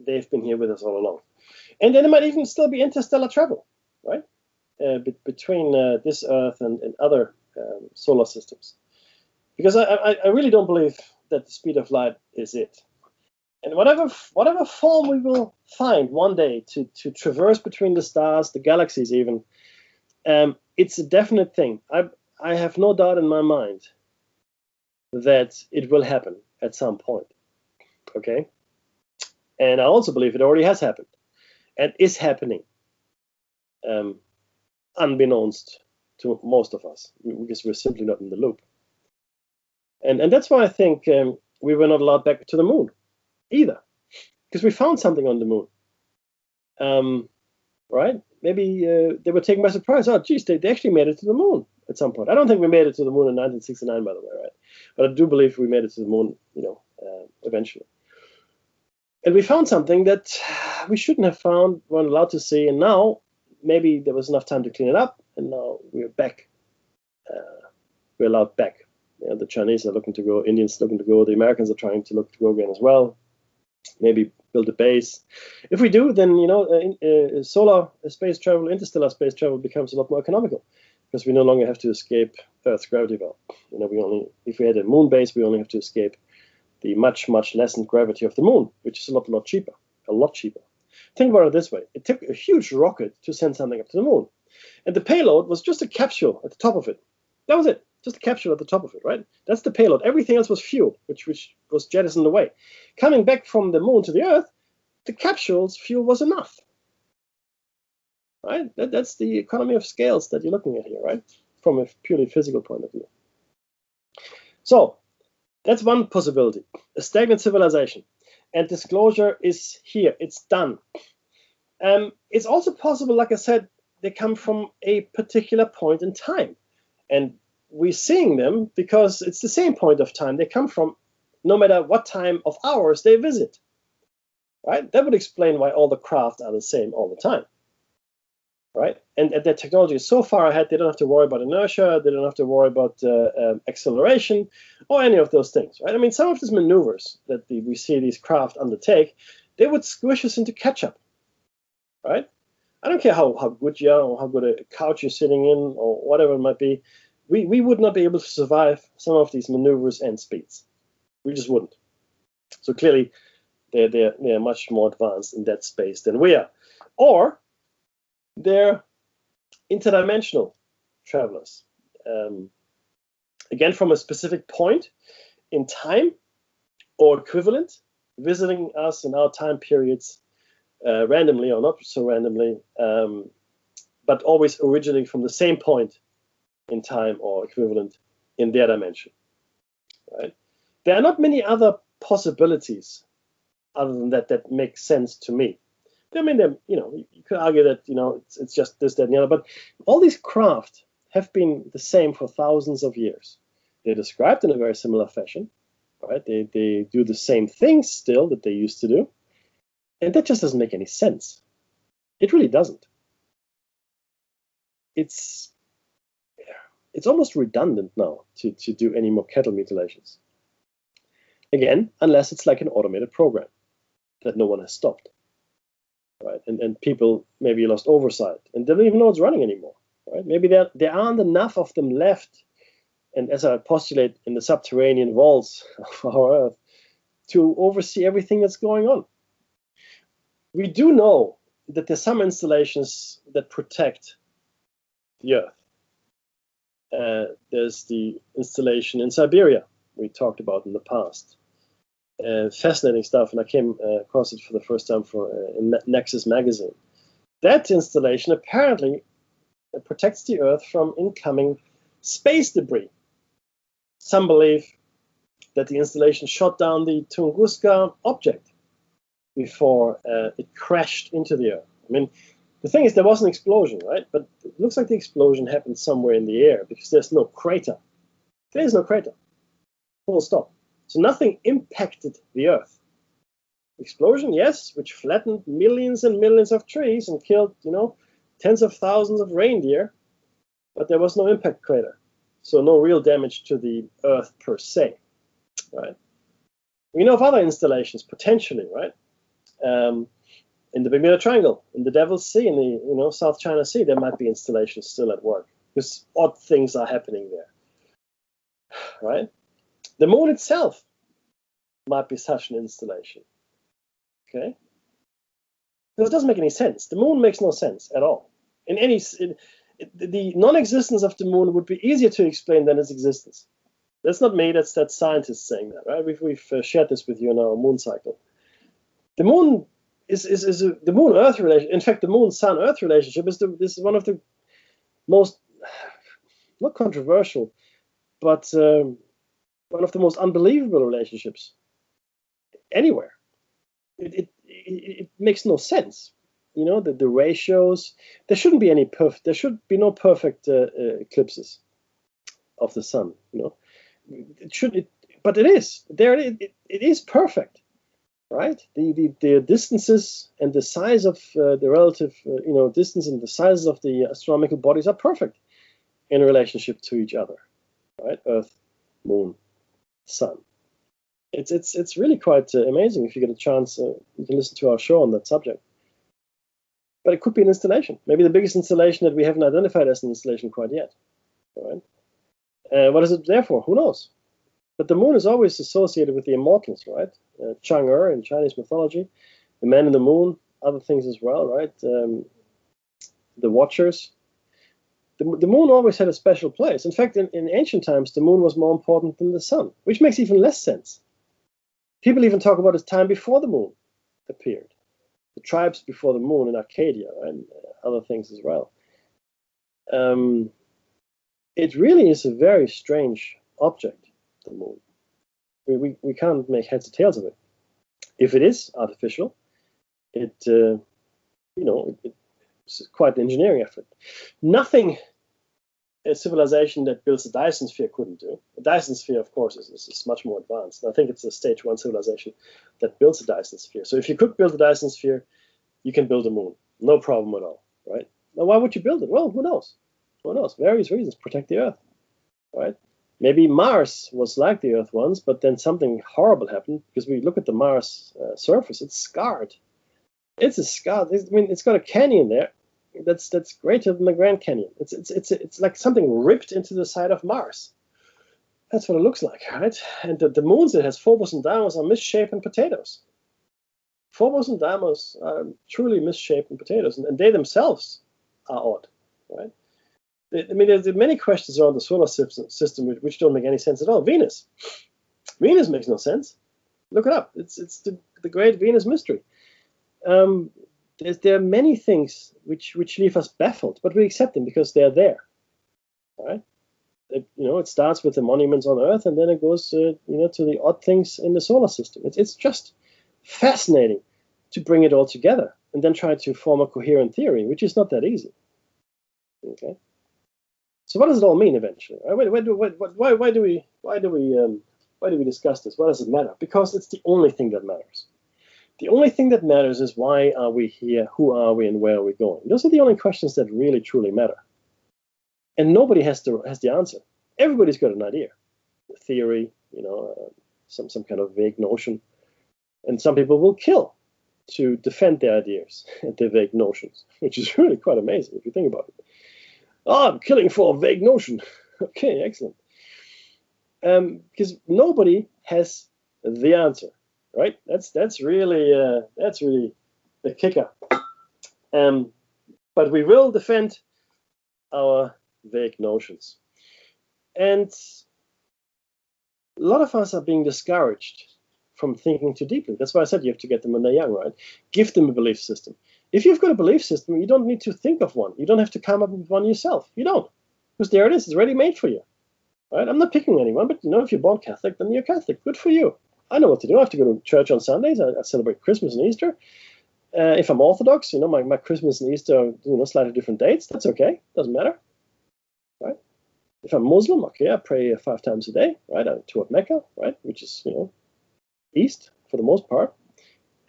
they've been here with us all along. And then there might even still be interstellar travel, right? Between this Earth and other solar systems. Because I really don't believe that the speed of light is it. And whatever form we will find one day to traverse between the stars, the galaxies even, it's a definite thing. I have no doubt in my mind that it will happen at some point. Okay? And I also believe it already has happened and is happening, unbeknownst to most of us, because we're simply not in the loop. And that's why I think we were not allowed back to the moon either, because we found something on the moon. Right? Maybe they were taken by surprise. Oh, geez, they actually made it to the moon at some point. I don't think we made it to the moon in 1969, by the way, right? But I do believe we made it to the moon, eventually. And we found something that we shouldn't have found, weren't allowed to see, and now maybe there was enough time to clean it up, and now we're back. We're allowed back. The Chinese are looking to go, Indians are looking to go, the Americans are trying to look to go again as well. Maybe build a base. If we do, then solar space travel, interstellar space travel becomes a lot more economical, because we no longer have to escape Earth's gravity well. If we had a moon base, we only have to escape the much lessened gravity of the moon, which is a lot cheaper. Think about it this way: it took a huge rocket to send something up to the moon, and the payload was just a capsule at the top of it. That was it. Just a capsule at the top of it, right? That's the payload. Everything else was fuel, which was jettisoned away. Coming back from the moon to the Earth, the capsule's fuel was enough, right? That's the economy of scales that you're looking at here, right? From a purely physical point of view. So that's one possibility, a stagnant civilization. And disclosure is here. It's done. It's also possible, like I said, they come from a particular point in time. And we're seeing them because it's the same point of time they come from, no matter what time of hours they visit. Right? That would explain why all the craft are the same all the time. Right? And their technology is so far ahead, they don't have to worry about inertia, they don't have to worry about acceleration, or any of those things. Right? I mean, some of these maneuvers that we see these craft undertake, they would squish us into catch-up. Right? I don't care how good you are or how good a couch you're sitting in or whatever it might be. We would not be able to survive some of these maneuvers and speeds. We just wouldn't. So clearly, they're much more advanced in that space than we are. Or they're interdimensional travelers. Again, from a specific point in time or equivalent, visiting us in our time periods randomly or not so randomly, but always originating from the same point in time or equivalent in their dimension. Right? There are not many other possibilities other than that make sense to me. I mean, you could argue that it's just this, that, and the other, but all these craft have been the same for thousands of years. They're described in a very similar fashion, right? They do the same things still that they used to do, and that just doesn't make any sense. It really doesn't. It's almost redundant now to do any more cattle mutilations. Again, unless it's like an automated program that no one has stopped. Right? And people maybe lost oversight and they don't even know it's running anymore. Right? Maybe there aren't enough of them left, and as I postulate, in the subterranean vaults of our Earth, to oversee everything that's going on. We do know that there's some installations that protect the Earth. There's the installation in Siberia we talked about in the past. Fascinating stuff, and I came across it for the first time in Nexus magazine. That installation apparently protects the Earth from incoming space debris. Some believe that the installation shot down the Tunguska object before it crashed into the Earth. I mean, the thing is, there was an explosion, right? But it looks like the explosion happened somewhere in the air because there's no crater. There is no crater. Full stop. So nothing impacted the Earth. Explosion, yes, which flattened millions and millions of trees and killed, tens of thousands of reindeer, but there was no impact crater. So no real damage to the Earth per se, right? We know of other installations, potentially, right? In the Bermuda Triangle, in the Devil's Sea, in the South China Sea, there might be installations still at work because odd things are happening there, right? The moon itself might be such an installation. Okay? Because it doesn't make any sense. The moon makes no sense at all. The non-existence of the moon would be easier to explain than its existence. That's not me. That's scientists saying that, right? We've shared this with you in our moon cycle. The moon is the moon-Earth relationship. In fact, the moon-Sun-Earth relationship is one of the most, not controversial, but one of the most unbelievable relationships anywhere. It makes no sense. The ratios. There shouldn't be any perfect. There should be no perfect eclipses of the sun. It should. But it is. There. It is perfect, right? The distances and the size of the relative, distance and the sizes of the astronomical bodies are perfect in relationship to each other, right? Earth, Moon, Sun. It's really quite amazing. If you get a chance, you can listen to our show on that subject. But it could be an installation, maybe the biggest installation that we haven't identified as an installation quite yet. All right? What is it there for? Who knows? But the moon is always associated with the immortals, right? Chang'e in Chinese mythology, the man in the moon, other things as well, right? The Watchers. The moon always had a special place. In fact, in ancient times, the moon was more important than the sun, which makes even less sense. People even talk about a time before the moon appeared. The tribes before the moon in Arcadia, and other things as well. It really is a very strange object, the moon. We can't make heads or tails of it. If it is artificial, it it's quite an engineering effort. Nothing a civilization that builds a Dyson sphere couldn't do. A Dyson sphere, of course, is much more advanced. And I think it's a stage 1 civilization that builds a Dyson sphere. So if you could build a Dyson sphere, you can build a moon. No problem at all, right? Now, why would you build it? Well, who knows? Who knows? Various reasons. Protect the Earth, right? Maybe Mars was like the Earth once, but then something horrible happened, because we look at the Mars surface. It's scarred. It's a scar. It's got a canyon there that's greater than the Grand Canyon. It's like something ripped into the side of Mars. That's what it looks like, right? And the moons it has, Phobos and Deimos, are misshapen potatoes. Phobos and Deimos are truly misshapen potatoes, and they themselves are odd, right? There's many questions around the solar system which don't make any sense at all. Venus makes no sense. Look it up. It's the great Venus mystery. There are many things which leave us baffled, but we accept them because they're there, right? It starts with the monuments on Earth, and then it goes, to the odd things in the solar system. It's just fascinating to bring it all together and then try to form a coherent theory, which is not that easy. Okay. So what does it all mean eventually? Why do we discuss this? Why does it matter? Because it's the only thing that matters. The only thing that matters is, why are we here? Who are we? And where are we going? Those are the only questions that really truly matter. And nobody has the answer. Everybody's got an idea, a theory, some kind of vague notion, and some people will kill to defend their ideas and their vague notions, which is really quite amazing if you think about it. Oh, I'm killing for a vague notion. Okay, excellent. Because nobody has the answer, right? That's really the kicker. But we will defend our vague notions. And a lot of us are being discouraged from thinking too deeply. That's why I said you have to get them when they're young, right? Give them a belief system. If you've got a belief system, you don't need to think of one. You don't have to come up with one yourself. You don't. Because there it is. It's ready made for you. Right? I'm not picking anyone, but if you're born Catholic, then you're Catholic. Good for you. I know what to do. I have to go to church on Sundays. I celebrate Christmas and Easter. If I'm Orthodox, my Christmas and Easter are slightly different dates. That's okay. Doesn't matter. Right? If I'm Muslim, okay, I pray 5 times a day, right? Toward Mecca, right? Which is, east for the most part.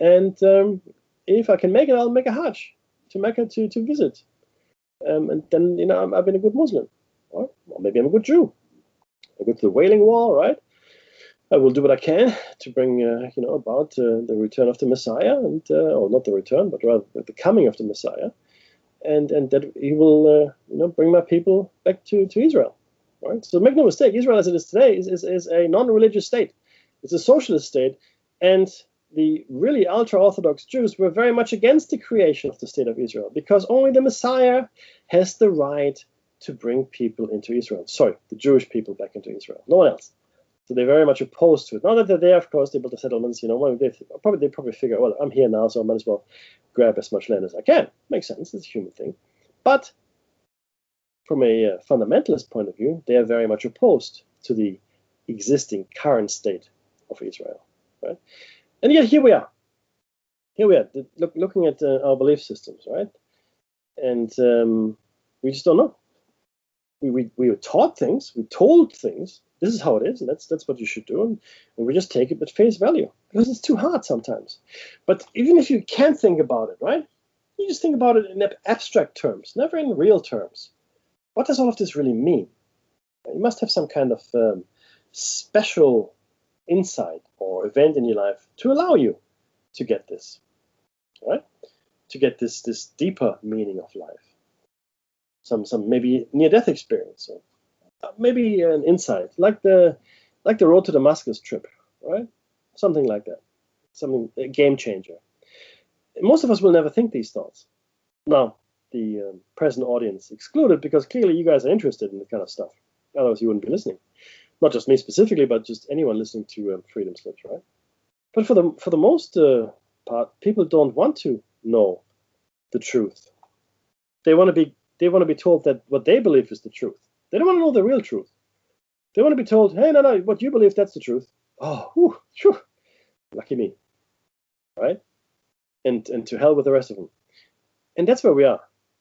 And if I can make it, I'll make a Hajj to Mecca to visit. And then, I've been a good Muslim. Or maybe I'm a good Jew. I go to the Wailing Wall, right? I will do what I can to bring, about the return of the Messiah, and or not the return, but rather the coming of the Messiah, and that he will, bring my people back to Israel, right? So make no mistake, Israel as it is today is a non-religious state. It's a socialist state, and the really ultra-Orthodox Jews were very much against the creation of the state of Israel, because only the Messiah has the right to bring people into Israel. Sorry, the Jewish people back into Israel. No one else. So they're very much opposed to it. Now that they're there, of course, they built the settlements. They probably figure, well, I'm here now, so I might as well grab as much land as I can. Makes sense. It's a human thing. But from a fundamentalist point of view, they are very much opposed to the existing current state of Israel, right? And yet here we are. Looking at our belief systems, right? And we just don't know. We were taught things, we told things. This is how it is, and that's what you should do, and we just take it at face value, because it's too hard sometimes. But even if you can't think about it, right? You just think about it in abstract terms, never in real terms. What does all of this really mean? You must have some kind of special insight or event in your life to allow you to get this, right? To get this deeper meaning of life. Some maybe near-death experience, or maybe an insight, like the road to Damascus trip, right? Something like that, a game changer. Most of us will never think these thoughts. Now, the present audience excluded, because clearly you guys are interested in the kind of stuff. Otherwise, you wouldn't be listening. Not just me specifically, but just anyone listening to Freedom Slips, right? But for the most part, people don't want to know the truth. They want to be told that what they believe is the truth. They don't want to know the real truth. They want to be told, hey, no, what you believe, that's the truth. Oh, lucky me, right? And to hell with the rest of them. And that's where we are,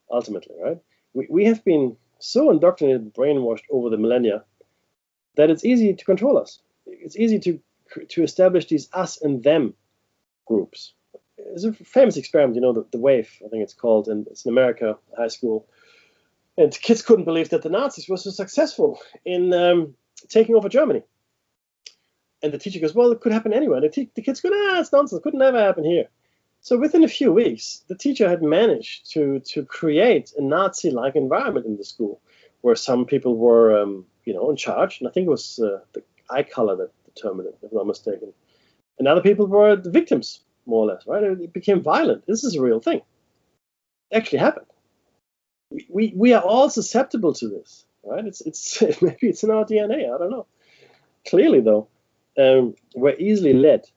ultimately, right? We have been so indoctrinated, brainwashed over the millennia that it's easy to control us. It's easy to establish these us and them groups. There's a famous experiment, the WAVE, I think it's called, and it's in America, high school. And kids couldn't believe that the Nazis were so successful in taking over Germany. And the teacher goes, well, it could happen anywhere. The kids go, it's nonsense. It could never happen here. So within a few weeks, the teacher had managed to create a Nazi-like environment in the school where some people were, in charge. And I think it was the eye color that determined it, if I'm not mistaken. And other people were the victims, more or less, right? It became violent. This is a real thing. It actually happened. We are all susceptible to this, right? It's maybe it's in our DNA. I don't know. Clearly, though, we're easily led.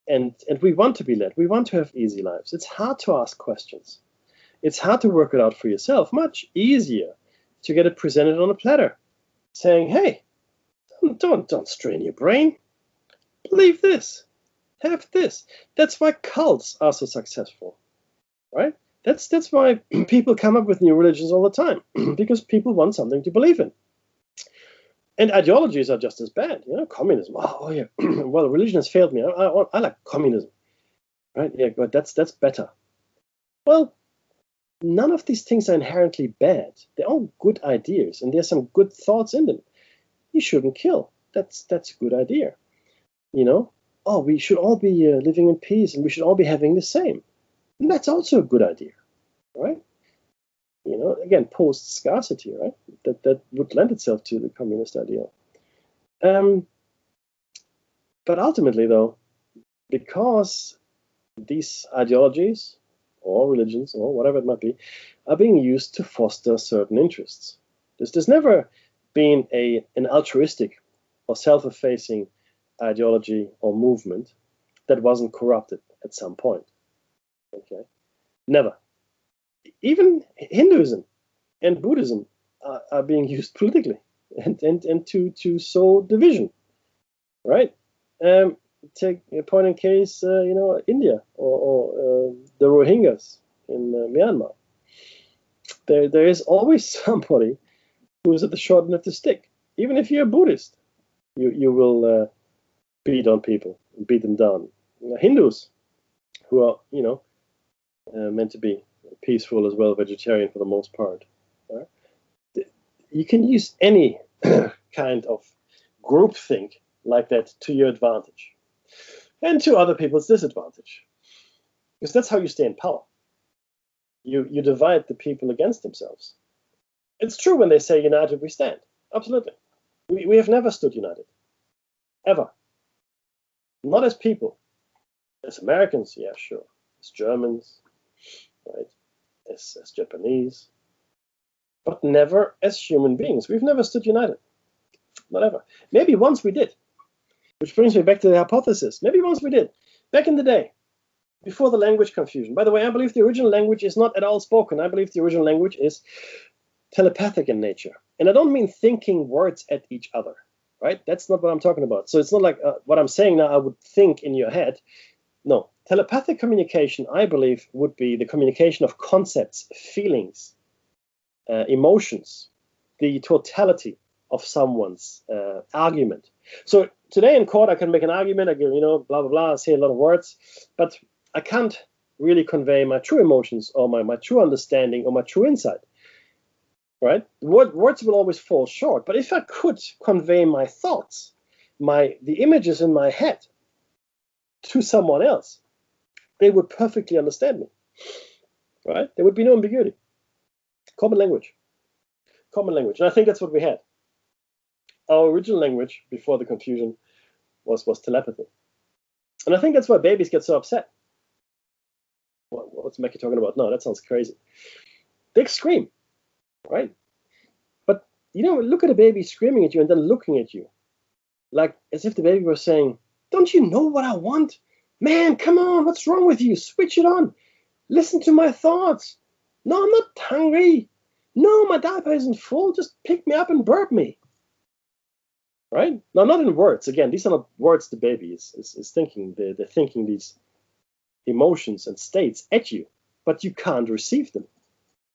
And we want to be led. We want to have easy lives. It's hard to ask questions. It's hard to work it out for yourself. Much easier to get it presented on a platter, saying, "Hey, don't strain your brain. Believe this. Have this." That's why cults are so successful, right? That's why people come up with new religions all the time, because people want something to believe in. And ideologies are just as bad. Communism. Oh yeah. Well, religion has failed me. I like communism, right? Yeah, but that's better. Well, none of these things are inherently bad. They're all good ideas, and there's some good thoughts in them. You shouldn't kill. That's a good idea. Oh, we should all be living in peace, and we should all be having the same. And that's also a good idea, right? Again, post-scarcity, right? That would lend itself to the communist ideal. But ultimately, though, because these ideologies or religions or whatever it might be are being used to foster certain interests. There's never been an altruistic or self-effacing ideology or movement that wasn't corrupted at some point. Okay, never. Even Hinduism and Buddhism are being used politically and to sow division, right? Take a point in case, India or the Rohingyas in Myanmar. There is always somebody who is at the short end of the stick. Even if you're a Buddhist, you will beat on people, beat them down. Hindus, who are meant to be peaceful as well, vegetarian for the most part. Right? You can use any kind of groupthink like that to your advantage and to other people's disadvantage, because that's how you stay in power. You divide the people against themselves. It's true when they say united we stand. Absolutely. We have never stood united. Ever. Not as people. As Americans, yeah, sure. As Germans, right? As Japanese. But never as human beings. We've never stood united. Not ever. Maybe once we did. Which brings me back to the hypothesis. Maybe once we did. Back in the day. Before the language confusion. By the way, I believe the original language is not at all spoken. I believe the original language is telepathic in nature. And I don't mean thinking words at each other. Right? That's not what I'm talking about. So it's not like what I'm saying now I would think in your head. No. Telepathic communication, I believe, would be the communication of concepts, feelings, emotions, the totality of someone's argument. So today in court, I can make an argument, I give, blah, blah, blah, I say a lot of words, but I can't really convey my true emotions or my true understanding or my true insight, right? Words will always fall short, but if I could convey my thoughts, the images in my head to someone else, they would perfectly understand me, right? There would be no ambiguity. Common language. And I think that's what we had. Our original language before the confusion was telepathy. And I think that's why babies get so upset. What's Mecci talking about? No, that sounds crazy. They scream, right? But, look at a baby screaming at you and then looking at you. Like as if the baby was saying, don't you know what I want? Man, come on, what's wrong with you? Switch it on. Listen to my thoughts. No, I'm not hungry. No, my diaper isn't full. Just pick me up and burp me. Right? Now, not in words. Again, these are not words the baby is thinking. They're thinking these emotions and states at you. but you can't receive them.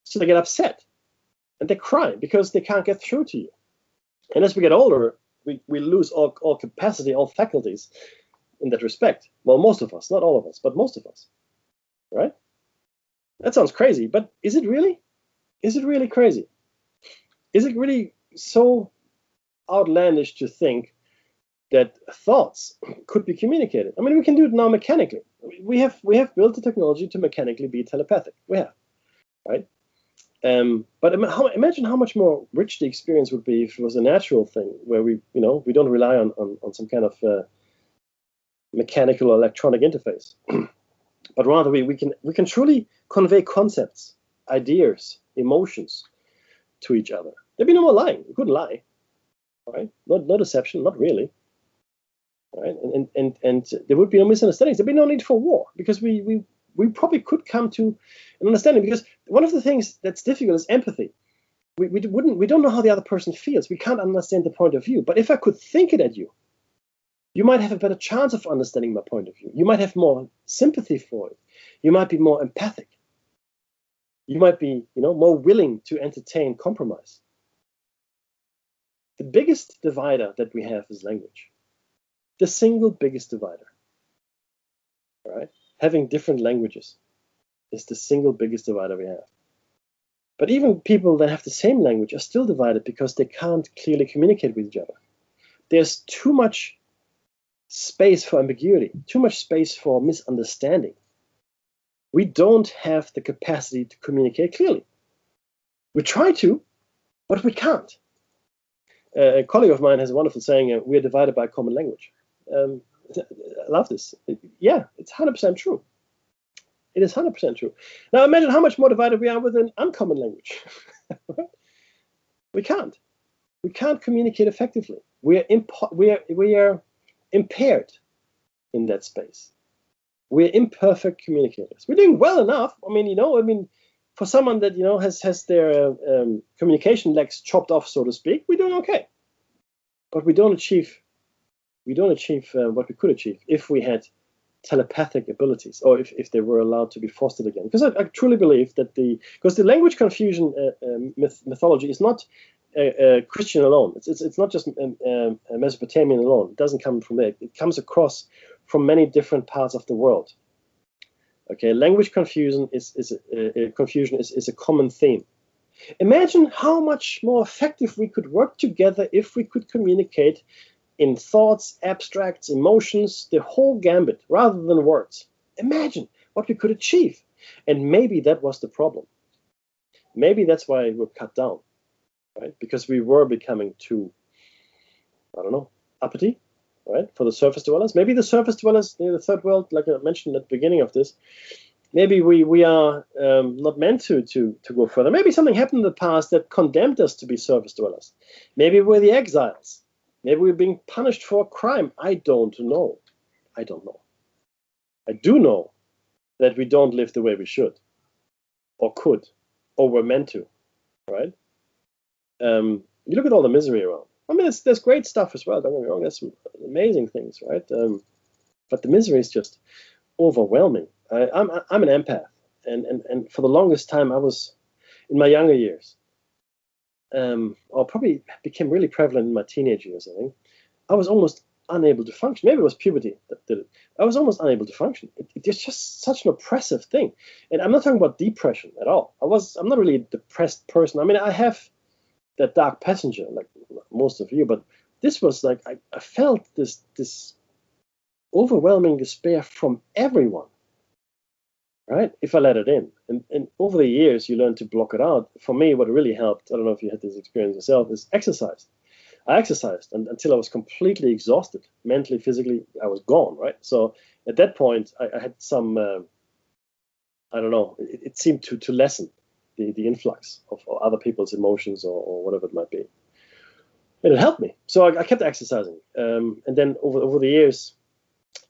So they get upset and they cry because they can't get through to you. And as we get older, we lose all capacity, all faculties in that respect. Well, most of us, not all of us, but most of us, right? That sounds crazy, but is it really? Is it really crazy? Is it really so outlandish to think that thoughts could be communicated? I mean, we can do it now mechanically. We have built the technology to mechanically be telepathic. We have, right? But imagine how much more rich the experience would be if it was a natural thing where we don't rely on some kind of mechanical or electronic interface, but rather we can truly convey concepts, ideas, emotions to each other. There'd be no more lying. We couldn't lie, right? No deception, not really, right? And there would be no misunderstandings. There'd be no need for war because we probably could come to an understanding. Because one of the things that's difficult is empathy. We don't know how the other person feels. We can't understand the point of view. But if I could think it at you, you might have a better chance of understanding my point of view. You might have more sympathy for it. You might be more empathic. You might be, more willing to entertain compromise. The biggest divider that we have is language. The single biggest divider. All right? Having different languages is the single biggest divider we have. But even people that have the same language are still divided because they can't clearly communicate with each other. There's too much space for ambiguity, too much space for misunderstanding. We don't have the capacity to communicate clearly. We try to, but we can't. A colleague of mine has a wonderful saying, we're divided by a common language. I love this. Yeah, it's 100% true. It is 100% true. Now imagine how much more divided we are with an uncommon language. We can't. We can't communicate effectively. We are impaired in that space. We're imperfect communicators. We're doing well enough. For someone that has their communication legs chopped off, so to speak, we're doing okay. But we don't achieve what we could achieve if we had telepathic abilities, or if they were allowed to be fostered again. Because I truly believe that because the language confusion mythology is not Christian alone. It's not just Mesopotamian alone. It doesn't come from there. It comes across from many different parts of the world. Okay, language confusion is a common theme. Imagine how much more effective we could work together if we could communicate in thoughts, abstracts, emotions, the whole gambit, rather than words. Imagine what we could achieve. And maybe that was the problem. Maybe that's why we're cut down, right? Because we were becoming too, uppity, right? For the surface dwellers. Maybe the surface dwellers in the third world, like I mentioned at the beginning of this, maybe we are not meant to go further. Maybe something happened in the past that condemned us to be surface dwellers. Maybe we're the exiles. Maybe we're being punished for a crime. I don't know. I do know that we don't live the way we should, or could, or were meant to, right? You look at all the misery around. There's great stuff as well. Don't get me wrong. There's some amazing things, right? But the misery is just overwhelming. I'm an empath, and for the longest time I was, in my younger years, or probably became really prevalent in my teenage years, I think, I was almost unable to function. Maybe it was puberty that did it. I was almost unable to function. It's just such an oppressive thing. And I'm not talking about depression at all. I'm not really a depressed person. I have that dark passenger, like most of you, but this was like, I felt this overwhelming despair from everyone, right? If I let it in. And over the years, you learn to block it out. For me, what really helped, I don't know if you had this experience yourself, is exercise. I exercised until I was completely exhausted, mentally, physically. I was gone, right? So at that point, I had some, it seemed to lessen the influx of other people's emotions or whatever it might be. And it helped me. So I kept exercising. And then over the years,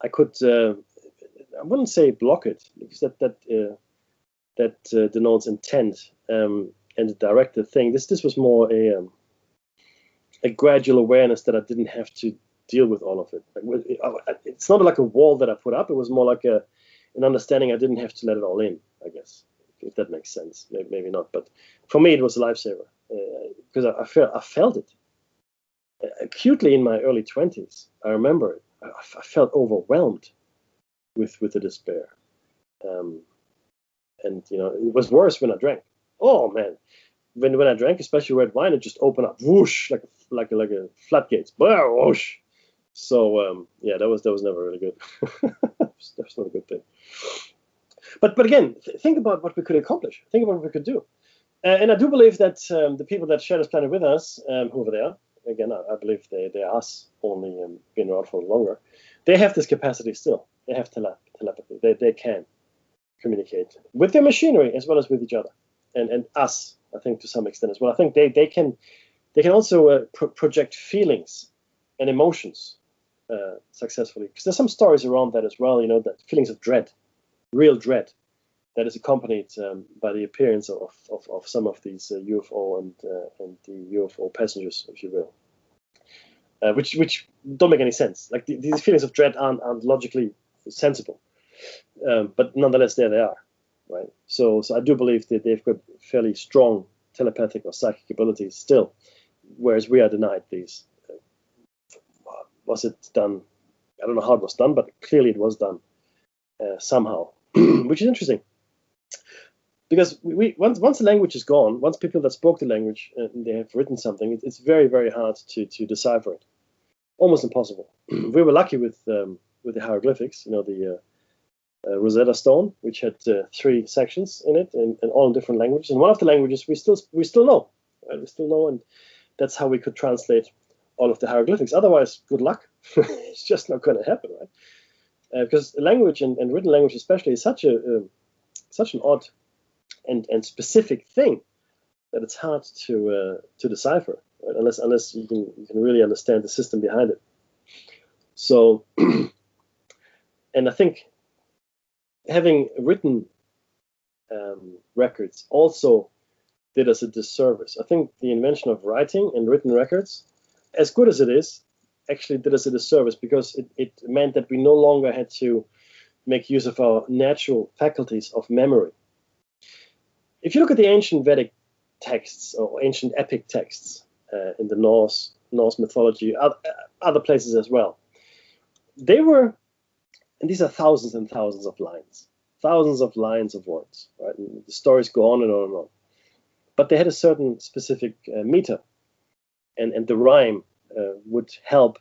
I could, I wouldn't say block it, because that denotes intent and a directed thing. This was more a gradual awareness that I didn't have to deal with all of it. It's not like a wall that I put up. It was more like an understanding I didn't have to let it all in. I guess, if that makes sense. Maybe not, but for me it was a lifesaver because I felt it acutely in my early 20s. I remember it. I felt overwhelmed with the despair, and it was worse when I drank. Oh man, when I drank, especially red wine, it just opened up, whoosh, like a floodgates, whoosh. So yeah, that was never really good. That was not a good thing. But again, think about what we could accomplish. Think about what we could do. And I do believe that the people that share this planet with us, whoever they are, again, I believe they are us, only been around for longer. They have this capacity still. They have telepathy. They can communicate with their machinery as well as with each other, and us, I think, to some extent as well. I think they can also project feelings and emotions successfully, because there's some stories around that as well. That feelings of dread, real dread, that is accompanied by the appearance of some of these UFO and the UFO passengers, if you will, which don't make any sense. Like these feelings of dread aren't logically sensible, but nonetheless, there they are, right? So I do believe that they've got fairly strong telepathic or psychic abilities still, whereas we are denied these. Was it done? I don't know how it was done, but clearly it was done somehow, which is interesting. Because once the language is gone, once people that spoke the language they have written something, it's very, very hard to decipher it. Almost impossible. We were lucky with the hieroglyphics, the Rosetta Stone, which had 3 sections in it, and all in different languages. And one of the languages we still know, right? We still know, and that's how we could translate all of the hieroglyphics. Otherwise, good luck. It's just not going to happen, right? Because language and written language, especially, is such an odd and specific thing that it's hard to decipher, right? unless you can really understand the system behind it. So, and I think having written records also did us a disservice. I think the invention of writing and written records, as good as it is, actually did us a disservice, because it meant that we no longer had to make use of our natural faculties of memory. If you look at the ancient Vedic texts or ancient epic texts in the Norse mythology, other places as well, they were, and these are thousands and thousands of lines of words, right? And the stories go on and on and on. But they had a certain specific meter, and the rhyme would help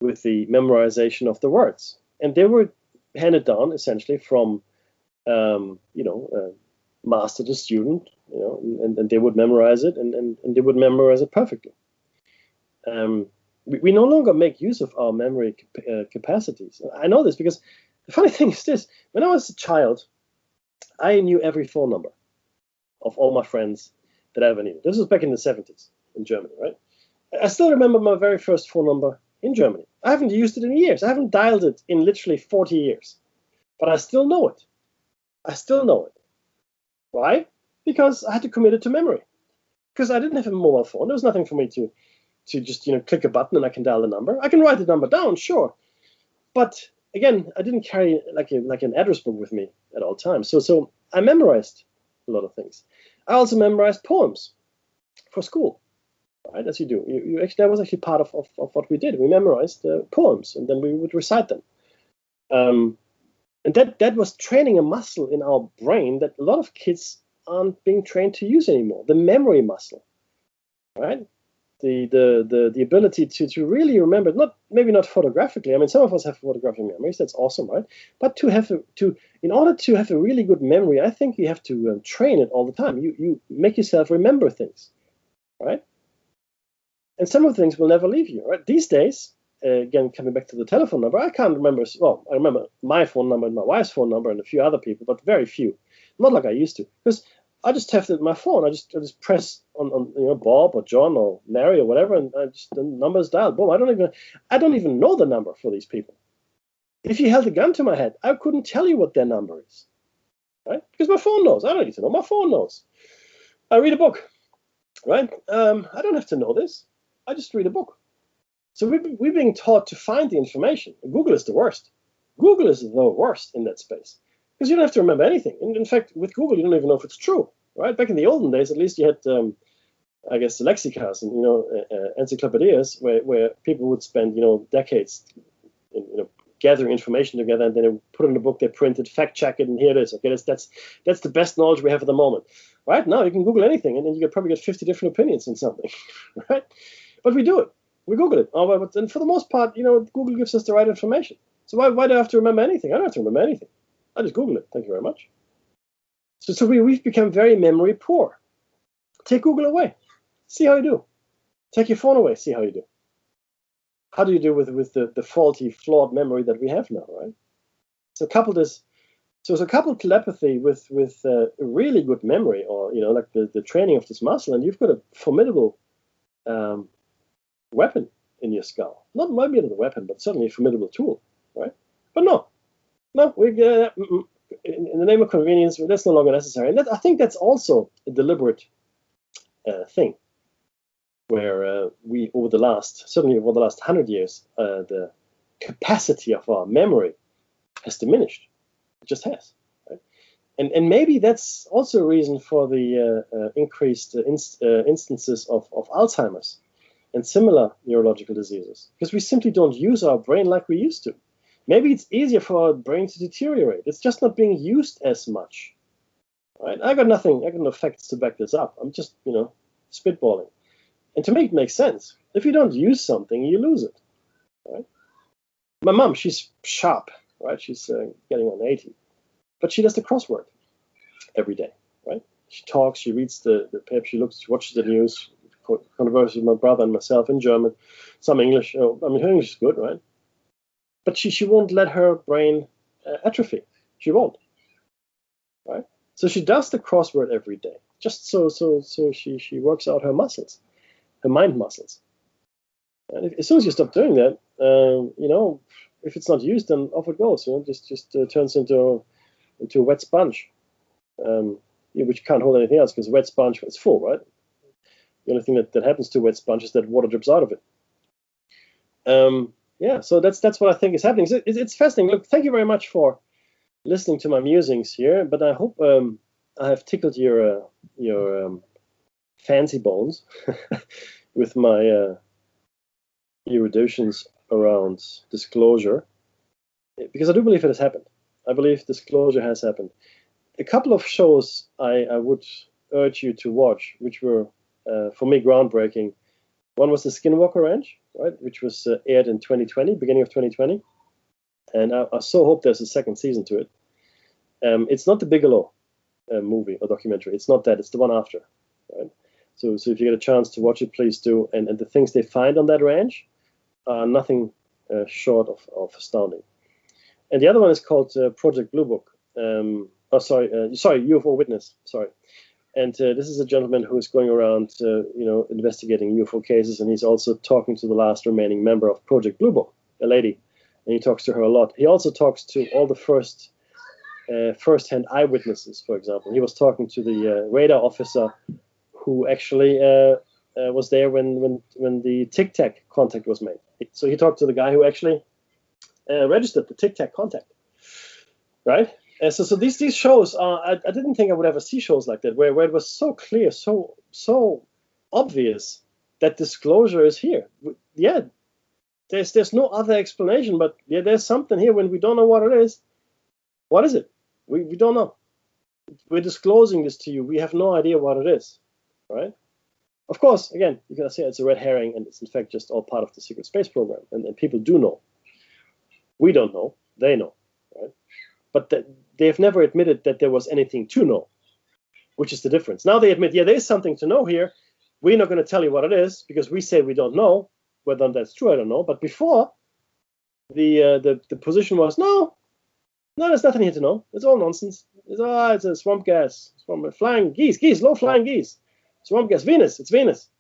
with the memorization of the words. And they were handed down essentially from, master to student, and they would memorize it, and they would memorize it perfectly. We no longer make use of our memory capacities. I know this because the funny thing is this: when I was a child, I knew every phone number of all my friends that I ever knew. This was back in the 70s in Germany, right? I still remember my very first phone number in Germany. I haven't used it in years. I haven't dialed it in literally 40 years, but I still know it. Why? Because I had to commit it to memory. Because I didn't have a mobile phone. There was nothing for me to just click a button and I can dial the number. I can write the number down, sure, but again, I didn't carry like an address book with me at all times. So I memorized a lot of things. I also memorized poems for school, right? As you do. You actually, that was actually part of what we did. We memorized poems, and then we would recite them. And that was training a muscle in our brain that a lot of kids aren't being trained to use anymore. The memory muscle, right? The ability to really remember, maybe not photographically. I mean, some of us have photographic memories. That's awesome, right? But in order to have a really good memory, I think you have to train it all the time. You make yourself remember things, right? And some of the things will never leave you, right? These days, again, coming back to the telephone number, I can't remember. Well, I remember my phone number and my wife's phone number and a few other people, but very few. Not like I used to, because I just have it in my phone. I just press on Bob or John or Larry or whatever, and the number is dialed. Boom! I don't even know the number for these people. If you held a gun to my head, I couldn't tell you what their number is, right? Because my phone knows. I don't need to know. My phone knows. I read a book, right? I don't have to know this. I just read a book. So we're being taught to find the information. Google is the worst. Google is the worst in that space. Because you don't have to remember anything. In fact, with Google, you don't even know if it's true, right? Back in the olden days, at least you had, I guess, lexicas and encyclopedias where people would spend decades, gathering information together, and then they put it in a book, they printed, fact check it, and here it is. Okay, that's the best knowledge we have at the moment. Right now, you can Google anything, and then you can probably get 50 different opinions on something, right? But we do it. We Google it. And for the most part, Google gives us the right information. So why do I have to remember anything? I don't have to remember anything. I just Google it. Thank you very much. So we've become very memory poor. Take Google away. See how you do. Take your phone away. See how you do. How do you do with the faulty, flawed memory that we have now, right? So couple telepathy with really good memory, or like the training of this muscle, and you've got a formidable weapon in your skull. Not maybe the weapon, but certainly a formidable tool, right? But no, we in the name of convenience, that's no longer necessary. And I think that's also a deliberate thing, where we certainly over the last 100 years, the capacity of our memory has diminished. It just has. Right? And maybe that's also a reason for the increased instances of Alzheimer's and similar neurological diseases, because we simply don't use our brain like we used to. Maybe it's easier for our brain to deteriorate. It's just not being used as much. Right? I got no facts to back this up. I'm just, spitballing. And to make it make sense, if you don't use something, you lose it. Right? My mom, she's sharp, right? She's getting on 80, but she does the crossword every day, right? She talks, she reads the paper, she watches the news, converses with my brother and myself in German, some English. Her English is good, right? But she won't let her brain atrophy. She won't, right? So she does the crossword every day, just so she works out her muscles, her mind muscles. And as soon as you stop doing that, if it's not used, then off it goes. Just turns into a wet sponge, which can't hold anything else, because a wet sponge is full, right? The only thing that happens to a wet sponge is that water drips out of it. So that's what I think is happening. It's fascinating. Look, thank you very much for listening to my musings here, but I hope I have tickled your fancy bones with my eruditions around disclosure, because I do believe it has happened. I believe disclosure has happened. A couple of shows I would urge you to watch, which were, for me, groundbreaking. One was the Skinwalker Ranch, right, which was aired in 2020, beginning of 2020. And I so hope there's a second season to it. It's not the Bigelow movie or documentary. It's not that. It's the one after, right? So if you get a chance to watch it, please do. And the things they find on that ranch are nothing short of astounding. And the other one is called Project Blue Book. UFO Witness. Sorry. And this is a gentleman who is going around, investigating UFO cases, and he's also talking to the last remaining member of Project Blue Book, a lady, and he talks to her a lot. He also talks to all the first-hand eyewitnesses. For example, he was talking to the radar officer who actually was there when the Tic Tac contact was made. So he talked to the guy who actually registered the Tic Tac contact, right? So these shows are, I didn't think I would ever see shows like that, where it was so clear, so obvious that disclosure is here. Yeah, there's no other explanation, but yeah, there's something here when we don't know what it is. What is it? We don't know. We're disclosing this to you. We have no idea what it is, right? Of course, again, you can say it's a red herring, and it's in fact just all part of the secret space program, and people do know. We don't know. They know, right? But they've never admitted that there was anything to know, which is the difference. Now they admit, yeah, there's something to know here. We're not going to tell you what it is because we say we don't know. Whether that's true, I don't know. But before, the position was, no, there's nothing here to know. It's all nonsense. It's a swamp gas, flying geese, low flying geese. Swamp gas, Venus, it's Venus,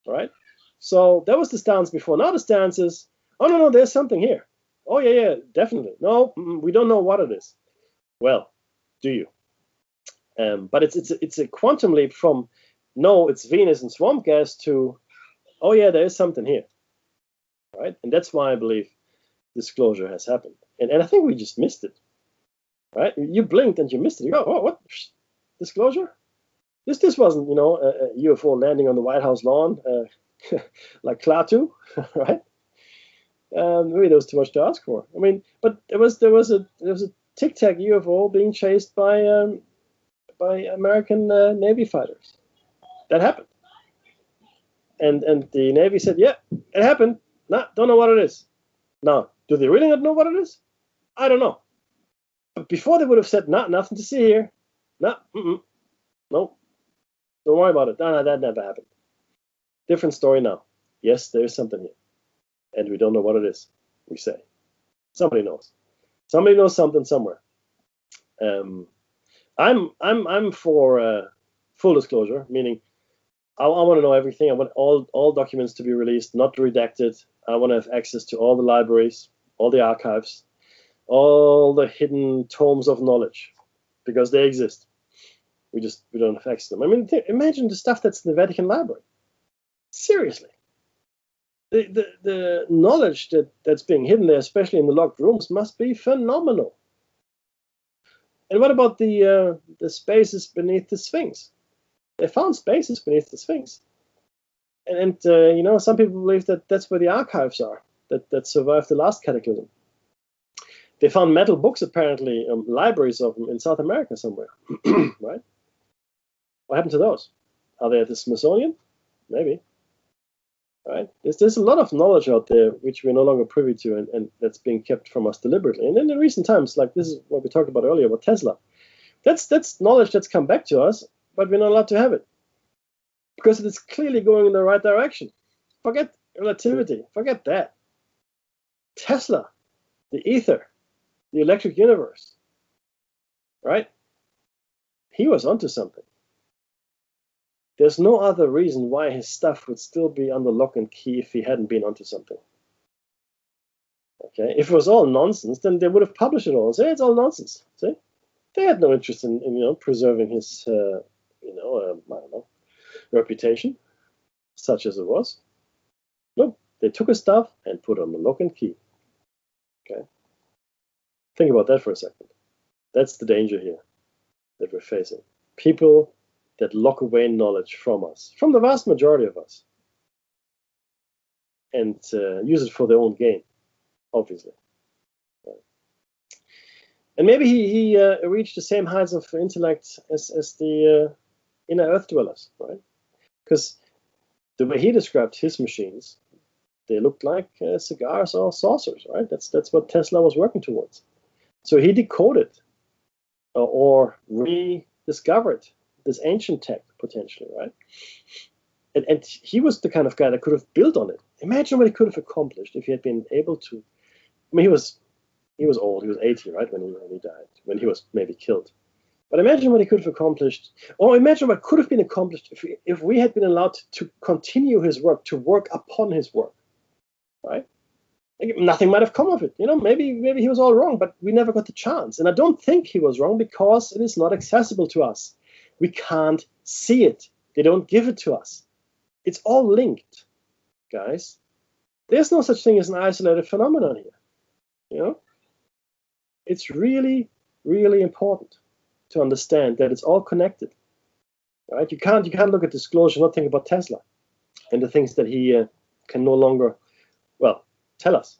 all right? So that was the stance before. Now the stance is, oh, no, there's something here. Oh, yeah, definitely. No, we don't know what it is. Well, do you? But it's a quantum leap from, no, it's Venus and swamp gas to, oh, yeah, there is something here, right? And that's why I believe disclosure has happened. And I think we just missed it. right? You blinked and you missed it. You go, oh, what? Disclosure? This wasn't, a UFO landing on the White House lawn, like Klaatu, right? Maybe there was too much to ask for. I mean, but there was a Tic Tac UFO being chased by American Navy fighters. That happened, and the Navy said, yeah, it happened. Nah, don't know what it is. Now, do they really not know what it is? I don't know. But before they would have said, nah, nothing to see here. Nah, no, don't worry about it. No, that never happened. Different story now. Yes, there is something here, and we don't know what it is. We say somebody knows. Somebody knows something somewhere. I'm for full disclosure, meaning I want to know everything. I want all documents to be released, not redacted. I want to have access to all the libraries, all the archives, all the hidden tomes of knowledge, because they exist. We don't have access to them. I mean, imagine the stuff that's in the Vatican Library. Seriously, the knowledge that's being hidden there, especially in the locked rooms, must be phenomenal. And what about the spaces beneath the Sphinx? They found spaces beneath the Sphinx, and some people believe that that's where the archives are that survived the last cataclysm. They found metal books, apparently, libraries of them in South America somewhere, right? What happened to those? Are they at the Smithsonian? Maybe. Right? There's a lot of knowledge out there which we're no longer privy to, and that's being kept from us deliberately. And in the recent times, like this is what we talked about earlier about Tesla, that's knowledge that's come back to us, but we're not allowed to have it because it is clearly going in the right direction. Forget relativity. Forget that. Tesla, the ether, the electric universe, right? He was onto something. There's no other reason why his stuff would still be under lock and key if he hadn't been onto something. Okay, if it was all nonsense, then they would have published it all and say it's all nonsense. See, they had no interest in preserving his I don't know, reputation, such as it was. Nope, they took his stuff and put it on the lock and key. Okay, think about that for a second. That's the danger here that we're facing. People that lock away knowledge from us, from the vast majority of us, and use it for their own gain, obviously. Right. And maybe he reached the same heights of intellect as the inner Earth dwellers, right? Because the way he described his machines, they looked like cigars or saucers, right? That's what Tesla was working towards. So he decoded or rediscovered this ancient tech potentially, right? And he was the kind of guy that could have built on it. Imagine what he could have accomplished if he had been able to. I mean, he was old. He was 80, right, when he died, when he was maybe killed. But imagine what he could have accomplished, or imagine what could have been accomplished if we had been allowed to continue his work, to work upon his work, right? Nothing might have come of it. Maybe he was all wrong, but we never got the chance. And I don't think he was wrong because it is not accessible to us. We can't see it. They don't give it to us. It's all linked, guys. There's no such thing as an isolated phenomenon here. It's really, really important to understand that it's all connected. Right? You can't look at disclosure, not think about Tesla and the things that he can no longer, tell us.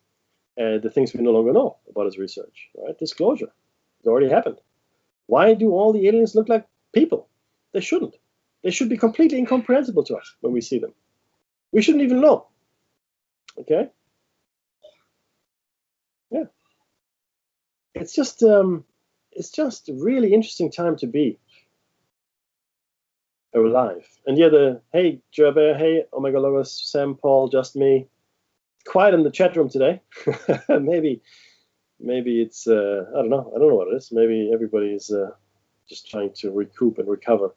The things we no longer know about his research. Right? Disclosure. It's already happened. Why do all the aliens look like people? They shouldn't. They should be completely incomprehensible to us when we see them. We shouldn't even know. Okay? Yeah. It's just a really interesting time to be alive. And yeah, hey Gerber, hey Omega Logos, Sam, Paul, just me. Quiet in the chat room today. maybe it's I don't know what it is. Maybe everybody is just trying to recoup and recover.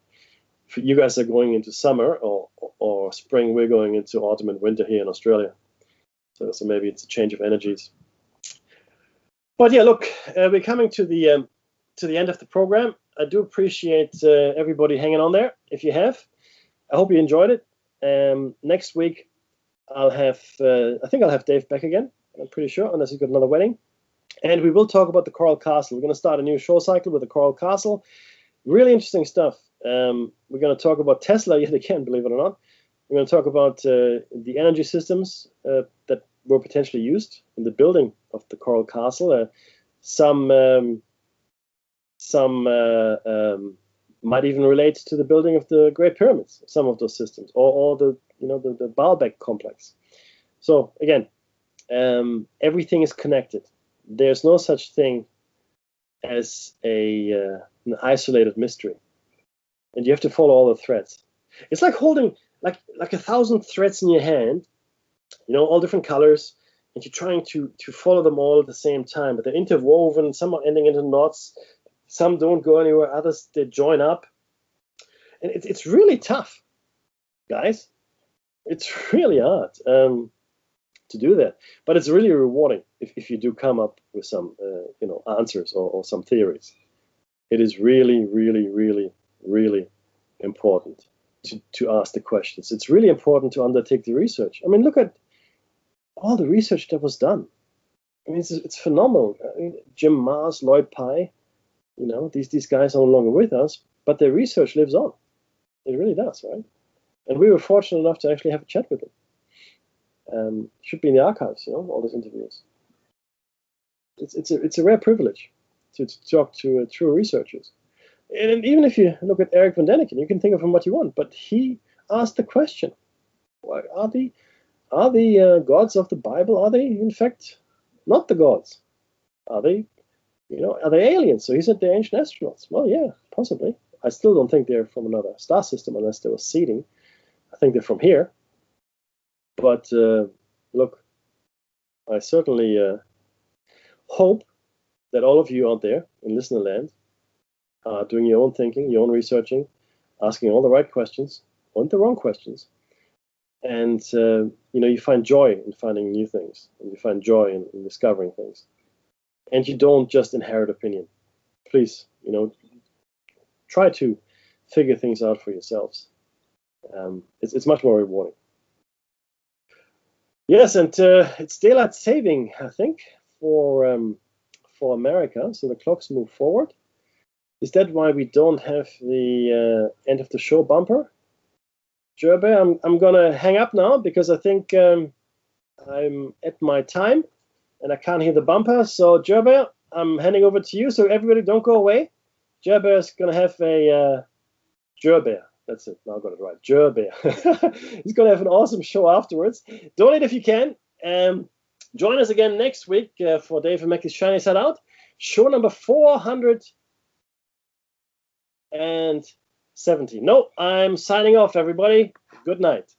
You guys are going into summer or spring. We're going into autumn and winter here in Australia. So maybe it's a change of energies. But yeah, look, we're coming to the end of the program. I do appreciate everybody hanging on there. If you have, I hope you enjoyed it. Next week, I think I'll have Dave back again. I'm pretty sure, unless he's got another wedding. And we will talk about the Coral Castle. We're going to start a new show cycle with the Coral Castle. Really interesting stuff. We're going to talk about Tesla yet again, believe it or not. We're going to talk about the energy systems that were potentially used in the building of the Coral Castle. Some might even relate to the building of the Great Pyramids, some of those systems, or the Baalbek complex. So again, everything is connected. There's no such thing as an isolated mystery, and you have to follow all the threads. It's like holding like 1,000 threads in your hand, all different colors, and you're trying to follow them all at the same time, but they're interwoven. Some are ending into knots, some don't go anywhere, others they join up, and it's really tough, guys. It's really hard to do that, but it's really rewarding if you do come up with some answers or some theories. It is really, really, really, really important to ask the questions. It's really important to undertake the research. I mean, look at all the research that was done. I mean, it's phenomenal. I mean, Jim Mars, Lloyd Pye, these guys are no longer with us, but their research lives on. It really does, right? And we were fortunate enough to actually have a chat with them. Should be in the archives, all those interviews. It's a rare privilege to talk to true researchers. And even if you look at Eric von Däniken, you can think of him what you want, but he asked the question: Are the gods of the Bible, are they in fact not the gods? Are they aliens? So he said they're ancient astronauts. Well, yeah, possibly. I still don't think they're from another star system unless there was seeding. I think they're from here. But look, I certainly hope that all of you out there in listener land are doing your own thinking, your own researching, asking all the right questions, or the wrong questions. And, you find joy in finding new things, and you find joy in discovering things. And you don't just inherit opinion. Please, try to figure things out for yourselves. It's much more rewarding. Yes, and it's daylight saving, I think, for America, so the clocks move forward. Is that why we don't have the end of the show bumper? Gerbe, I'm gonna hang up now because I think I'm at my time and I can't hear the bumper. So Gerbe, I'm handing over to you. So everybody, don't go away. Gerbe is gonna have a Gerbe. That's it. Now I got it right. Gerbe. He's gonna have an awesome show afterwards. Donate if you can. Join us again next week for Dave and Mecci's Shiny Side Out. Show number 470. No, I'm signing off, everybody. Good night.